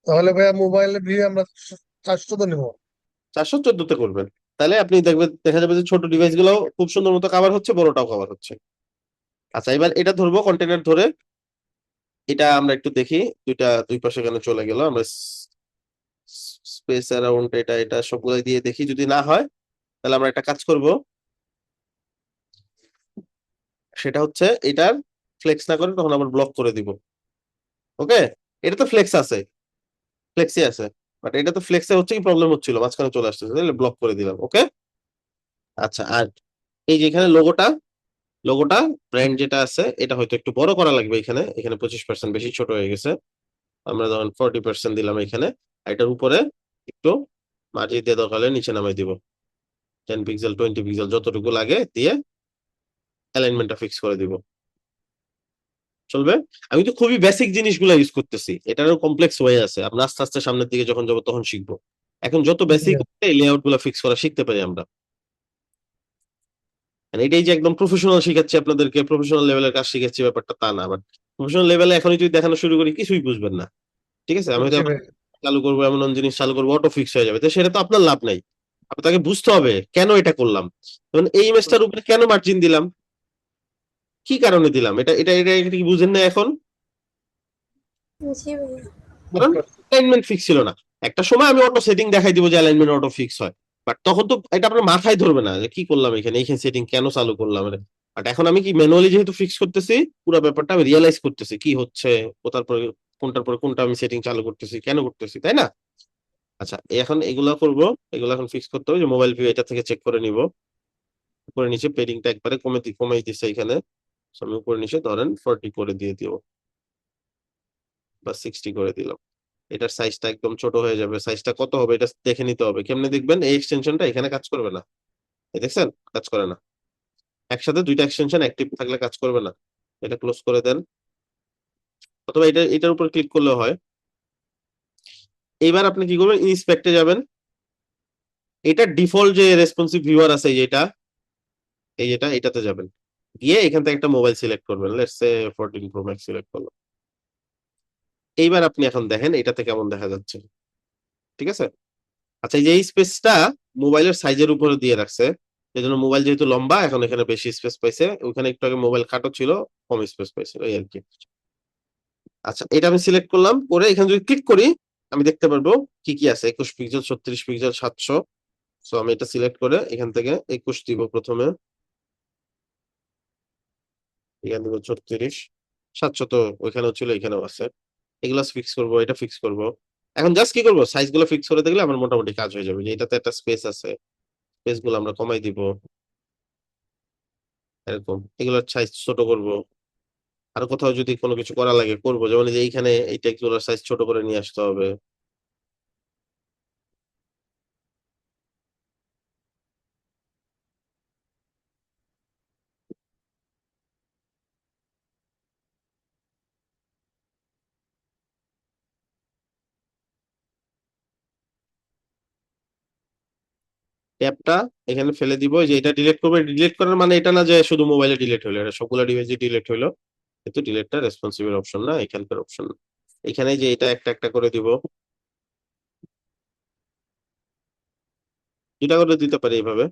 তাহলে ভাইয়া মোবাইলের ভিউ আমরা 414 নিবো। 414 করবেন, তাহলে আপনি দেখবেন, দেখা যাবে যে ছোট ডিভাইস গুলো খুব সুন্দর মতো কাভার হচ্ছে, বড়টাও কাভার হচ্ছে। আচ্ছা, এবার এটা ধরবো কন্টেনার ধরে, এটা আমরা একটু দেখি, দুই পাশে কেন চলে গেল, আমরা স্পেস অ্যারাউন্ড এটা এটা সবগুলো দিয়ে দেখি, যদি না হয় তাহলে আমরা একটা কাজ করব, সেটা হচ্ছে এটার ফ্লেক্স না করে তখন আমরা ব্লক করে দিব, ওকে। এটা তো ফ্লেক্স আছে, ফ্লেক্সি আছে, বাট এটা তো ফ্লেক্সে হচ্ছে কি প্রবলেম হচ্ছিল, মাঝখানে চলে আসতেছে, তাহলে ব্লক করে দিলাম, ওকে। আচ্ছা, আর এই যে এখানে লোগোটা, লোগোটা ব্র্যান্ড যেটা আছে এটা হয়তো একটু বড় করা লাগবে, এখানে এখানে 25% বেশি ছোট হয়ে গেছে, আমরা ধরেন 40% দিলাম এখানে, আর এটার উপরে একটু মাঝে দিয়ে দরকার হলে নিচে নামাই দিব, 10 পিক্সেল 20 পিক্সেল যতটুকু লাগে দিয়ে অ্যালাইনমেন্টটা ফিক্স করে দিব, চলবে। আমি তো খুবই বেসিক জিনিসগুলো ইউজ করতেছি, এটারও কমপ্লেক্স ওয়ে আছে, আমরা আস্তে আস্তে সামনের দিকে যখন যাবো তখন শিখবো, এখন যত বেসিক এই লেআউট গুলো ফিক্স করা শিখতে পারি আমরা। আর এটাই যে একদম প্রফেশনাল শিখাচ্ছি আপনাদেরকে, প্রফেশনাল লেভেলের কাজ শিখাচ্ছি, ব্যাপারটা তা না, বাট প্রফেশনাল লেভেলে এখনই যদি দেখানো শুরু করি কিছুই বুঝবেন না, ঠিক আছে। আমি হয়তো বুঝছি ভাই। চালু করবো, এমন জিনিস চালু করবো, অটো ফিক্স হয়ে যাবে, তো সেটা তো আপনার লাভ নাই। আপনাকে বুঝতে হবে কেন এটা করলাম। যেমন এই ইমেজটার উপরে কেন মার্জিন দিলাম, কি কারণে দিলাম, এটা কি বুঝেন না এখন? জি ভাইয়া। কারণ অ্যালাইনমেন্ট ফিক্স ছিল না। একটা সময় আমি অটো সেটিং দেখাই দিব যে অ্যালাইনমেন্ট অটো ফিক্স হয়, বাট তখন তো এটা আপনার মাথায় ধরবে না যে কি করলাম এখানে, এইখানে সেটিং কেন চালু করলাম। বাট এখন আমি কি ম্যানুয়ালি যেহেতু ফিক্স করতেছি, পুরো ব্যাপারটা আমি রিয়েলাইজ করতেছি কি হচ্ছে, কোথার পরে কোনটার পরে কোনটা আমি সেটিং চালু করতেছি, কেন করতেছি, তাই না? আচ্ছা, এখন এগুলা করবো, এগুলো এখন ফিক্স করতে হবে। যে মোবাইল ভিউ এটা থেকে চেক করে নিব, উপরে নিচে পেডিংটা একবারে কমাই দিচ্ছে এখানে। So আমি উপরে নিচে ধরেন 40 করে দিয়ে দিব বা 60 করে দিলাম। এটার সাইজটা একদম ছোট হয়ে যাবে। সাইজটা কত হবে এটা দেখে নিতে হবে। কেমনে দেখবেন? এই এক্সটেনশনটা এখানে কাজ করবে না, এই দেখছেন কাজ করে না। একসাথে দুইটা এক্সটেনশন অ্যাক্টিভ থাকলে কাজ করবে না। এটা ক্লোজ করে দেন, অথবা এটার উপর ক্লিক করলে হয়। এইবার আপনি কি করবেন? ইন্সপেক্টে যাবেন। এটা ডিফল্ট যে রেসপন্সিভ ভিউয়ার আছে যেটা এটাতে যাবেন, গিয়ে এখান থেকে একটা মোবাইল সিলেক্ট করবেন। Let's say 14 pro max select করলাম। এইবার আপনি এখন দেখেন এটাতে কেমন দেখা যাচ্ছে, ঠিক আছে? আচ্ছা, এই যে এই স্পেসটা মোবাইলের সাইজের উপরে দিয়ে রাখছে, এই জন্য মোবাইল যেহেতু লম্বা এখন এখানে বেশি স্পেস পাইছে, ওখানে একটু আগে মোবাইল খাটো ছিল, কম স্পেস পাইছে, এই আর কি। আচ্ছা, এটা আমি সিলেক্ট করলাম, করে এখানে যদি ক্লিক করি আমি দেখতে পারবো কি কি আছে। 21 পিক্সেল, 36 পিক্সেল, 700। সো আমি এটা সিলেক্ট করে এখান থেকে 21 দিব প্রথমে, এখানে দিব 36, 700 তো ওইখানেও ছিল এখানেও আছে। এগুলো ফিক্স করবো, এটা ফিক্স করবো। এখন জাস্ট কি করবো, সাইজ গুলো ফিক্স করে দেখলে আমার মোটামুটি কাজ হয়ে যাবে। যে এটাতে একটা স্পেস আছে, স্পেস গুলো আমরা কমাই দিব এরকম। এগুলোর সাইজ ছোট করব। আর কোথাও যদি কোনো কিছু করা লাগে করবো, যেমন এই যে এইখানে এই টেক্সট গুলোর সাইজ ছোট করে নিয়ে আসতে হবে। ট্যাবটা এখানে ফেলে দিব, এই যে এটা ডিলিট করবে। ডিলিট করার মানে এটা না যে শুধু মোবাইলে ডিলিট হলো, এটা সবগুলো ডিভাইসে ডিলিট হলো, কিন্তু ডিলিটটা রেসপন্সিবল অপশন না, এখানকার অপশন। এখানে যে এটা একটা একটা করে দিব, দুটা করে দিতে পারি এইভাবে,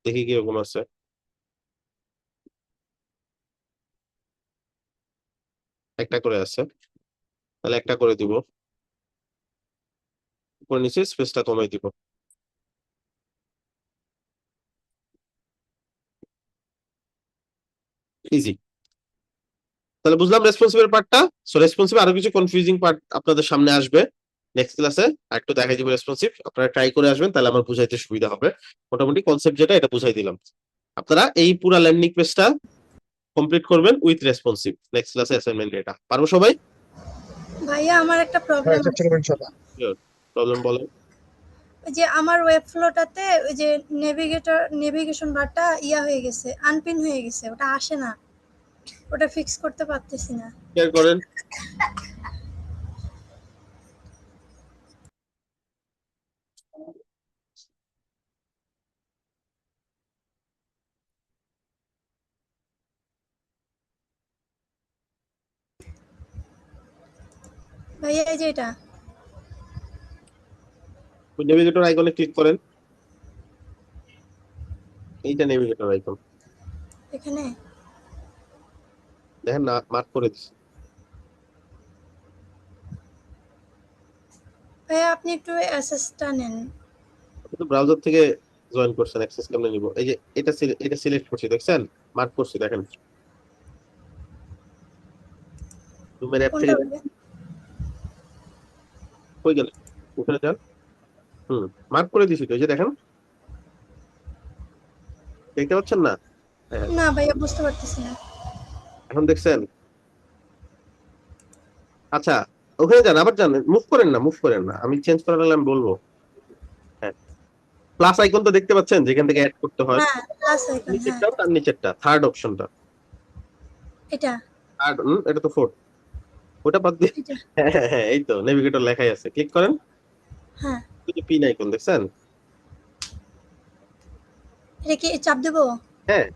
দেখি কিরকম আছে। একটা করে আছে, তাহলে একটা করে দিব, উপর নিচে স্পেসটা কমাই দিব। ইজি। তাহলে বুঝলাম রেসপন্সিবল পার্টটা। সো রেসপন্সিভ আরো কিছু কনফিউজিং পার্ট আপনাদের সামনে আসবে নেক্সট ক্লাসে, আর একটু দেখাই দিব রেসপন্সিভ। আপনারা ট্রাই করে আসবেন, তাহলে আমার বুঝাইতে সুবিধা হবে। মোটামুটি কনসেপ্ট যেটা এটা বুঝাই দিলাম। আপনারা এই পুরো ল্যান্ডিং পেজটা কমপ্লিট করবেন উইথ রেসপন্সিভ। নেক্সট ক্লাসে অ্যাসাইনমেন্ট এটা পারবো সবাই? ভাইয়া আমার একটা হ্যাঁ প্রবলেম চেষ্টা আছে। করবেন ইনশাল্লাহ। প্রবলেম বলেন। ওই যে আমার ওয়েব ফ্লোটাতে ওই যে নেভিগেশন বারটা ইয়া হয়ে গেছে, আনপিন হয়ে গেছে, ওটা আসে না, ওটা ফিক্স করতে পারতেছি না। শেয়ার করেন। ভাইয়া এই যে এটা। ওই নেভিগেটর আইকনে ক্লিক করেন, এইটা নেভিগেটর আইকন, এখানে দেখেন না মার্ক করে দিচ্ছি। ভাইয়া আপনি একটু অ্যাসেসটা নেন। আপনি তো ব্রাউজার থেকে জয়েন করছেন, অ্যাক্সেস কেমনে নিব? এই যে এটা সিলেক্ট করছি, দেখছেন মার্ক করছি, দেখেন জুমের অ্যাপ থেকে কোনটা ভাইয়া? কই গেল, ওখানে যান। মার্ক করে দিছি তো, এই যে দেখেন, দেখতে পাচ্ছেন না? হ্যাঁ, না ভাইয়া বুঝতে পারতেছি না। এখন দেখছেন? আচ্ছা, ওখানে যান, আবার যান, মুভ করেন না, মুভ করেন না, আমি চেঞ্জ করার লাগলে আমি বলবো। হ্যাঁ, প্লাস আইকন তো দেখতে পাচ্ছেন যেখান থেকে অ্যাড করতে হয়। হ্যাঁ প্লাস আইকন, হ্যাঁ নিচেরটা তার নিচেরটা থার্ড অপশনটা, এটা থার্ড। এটা তো ফোর্থ, ওটা বাদ দিয়ে। এটা হ্যাঁ হ্যাঁ হ্যাঁ, এই তো নেভিগেটর লেখাই আছে, ক্লিক করেন। হ্যাঁ। ওই যে পিন আইকন দেখছেন? এটা কি চাপ দেবো? হ্যাঁ,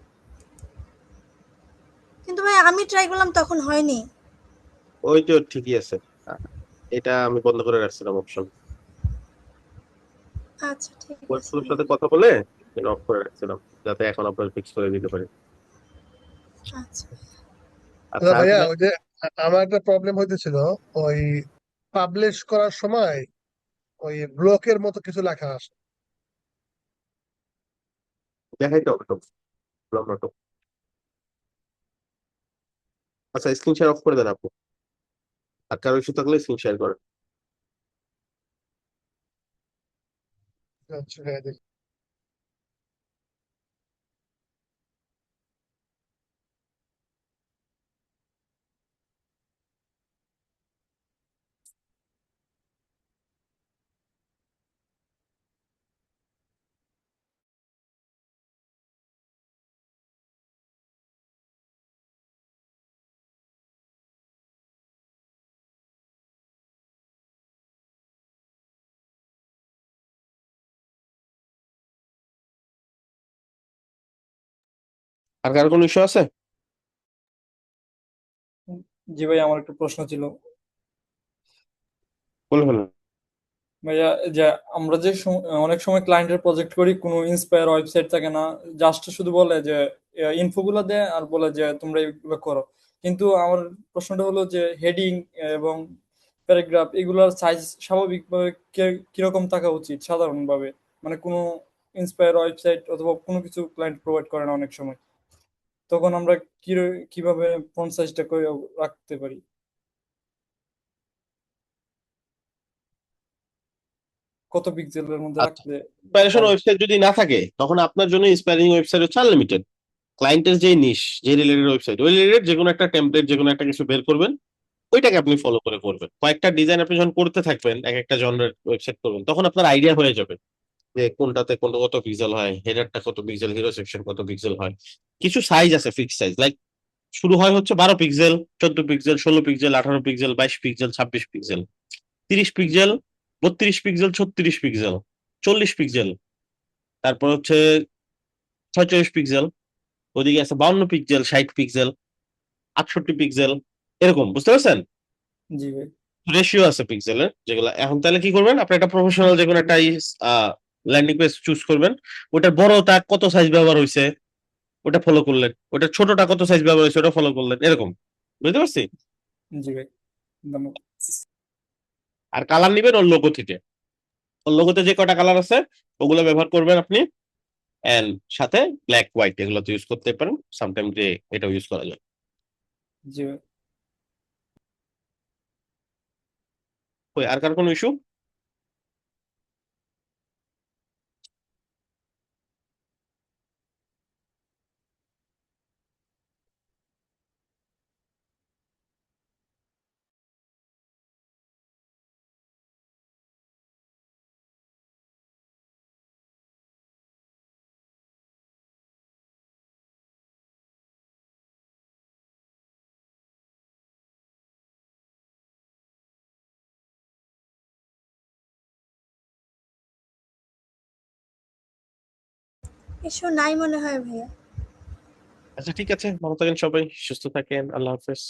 কিন্তু ভাই আমি ট্রাই করলাম তখন হয়নি। ওই তো ঠিকই আছে। এটা আমি বন্ধ করে রাখছিলাম অপশন। আচ্ছা ঠিক আছে ওয়েবফ্লোর সাথে ভাইয়া। কথা বলে অফ করে রাখছিলাম, যাতে এখন আপনার ফিক্স করে দিতে পারি। আচ্ছা আর আচ্ছা ভাইয়া, তারপরে ওই যে আমার একটা প্রবলেম হইতেছিল, ওই পাবলিশ করার সময় ওই ব্লকের মতো কিছু লেখা আসে। দেখাইতে হবে তো আমরা তো। আচ্ছা, স্ক্রিন শেয়ার অফ করে দেন আপু। আর কারো ইস্যু থাকলে স্ক্রিন শেয়ার করেন। আচ্ছা ভাইয়া, দেখি। আর কারো কোনো ইস্যু আছে? জি ভাই, আমার একটা প্রশ্ন ছিল। বলে ফেলেন। ভাইয়া, যে আমরা যে অনেক সময় ক্লায়েন্টের প্রজেক্ট করি, কোনো ইন্সপায়ার ওয়েবসাইট থাকে না, জাস্ট শুধু বলে যে ইনফো গুলা দেয় আর বলে যে তোমরা এগুলো করো। কিন্তু আমার প্রশ্নটা হলো যে হেডিং এবং প্যারাগ্রাফ এগুলোর সাইজ স্বাভাবিকভাবে কিরকম থাকা উচিত সাধারণভাবে, মানে কোনো ইন্সপায়ার ওয়েবসাইট অথবা কোনো কিছু ক্লায়েন্ট প্রোভাইড করে না অনেক সময়, তখন আমরা কিভাবে ফন্ট সাইজটা করে রাখতে পারি, কত পিক্সেলের মধ্যে আচ্ছা, রাখলে ইন্সপাইরেশন ফন্ট? ওয়েবসাইট যদি না থাকে তখন আপনার জন্য ইন্সপায়ারিং ওয়েবসাইট হচ্ছে আনলিমিটেড। ক্লায়েন্টের যে নিশ, যে রিলেটেড ওয়েবসাইট, ওই রিলেটেড যে কোনো একটা টেমপ্লেট, যে কোনো একটা কিছু বের করবেন, ওইটাকে আপনি ফলো করে করবেন। কয়েকটা ডিজাইন আপনি যখন করতে থাকবেন, এক একটা জনরের ওয়েবসাইট করবেন, তখন আপনার আইডিয়া হয়ে যাবে যে কোনটাতে কোন কত পিক্সেল হয়, হেডারটা কত পিক্সেল, হিরো সেকশন কত পিক্সেল হয়। কিছু সাইজ আছে ফিক্স সাইজ, লাইক শুরু হয় হচ্ছে 12 pixel, 14 pixel, 16 pixel, 18 pixel, 22 pixel, 26 pixel, 30 pixel, 32 pixel, 36 pixel, 40 pixel, তারপর হচ্ছে 46 পিক্সেল, ওদিকে আছে 52 পিক্সেল, 60 পিক্সেল, 68 পিক্সেল, এরকম, বুঝতে পারছেন? জি ভাই। রেশিও আছে পিক্সেলের যেগুলো। এখন তাহলে কি করবেন, আপনি একটা প্রফেশনাল যে কোনো একটা ল্যান্ডিং পেজ চুজ করবেন। ওটার বড়টা কত সাইজ ব্যবহার হয়েছে ওটা ফলো করলেন, ওটার ছোটটা কত সাইজ ব্যবহার হয়েছে ওটা ফলো করলেন, এরকম। বুঝতে পারছি? জি ভাই, ধন্যবাদ। আর কালার নিবেন ওর লোগো থেকে। ওর লোগোতে যে কটা কালার আছে ওগুলো ব্যবহার করবেন আপনি। এন্ড সাথে ব্ল্যাক হোয়াইট এগুলো তো ইউজ করতে পারেন, সামটাইম যে এটাও ইউজ করা যায়। জি ভাই। ওই আর কার কোনো ইস্যু? ইস্যু নাই মনে হয় ভাইয়া। আচ্ছা ঠিক আছে, ভালো থাকেন সবাই, সুস্থ থাকেন, আল্লাহ হাফেজ।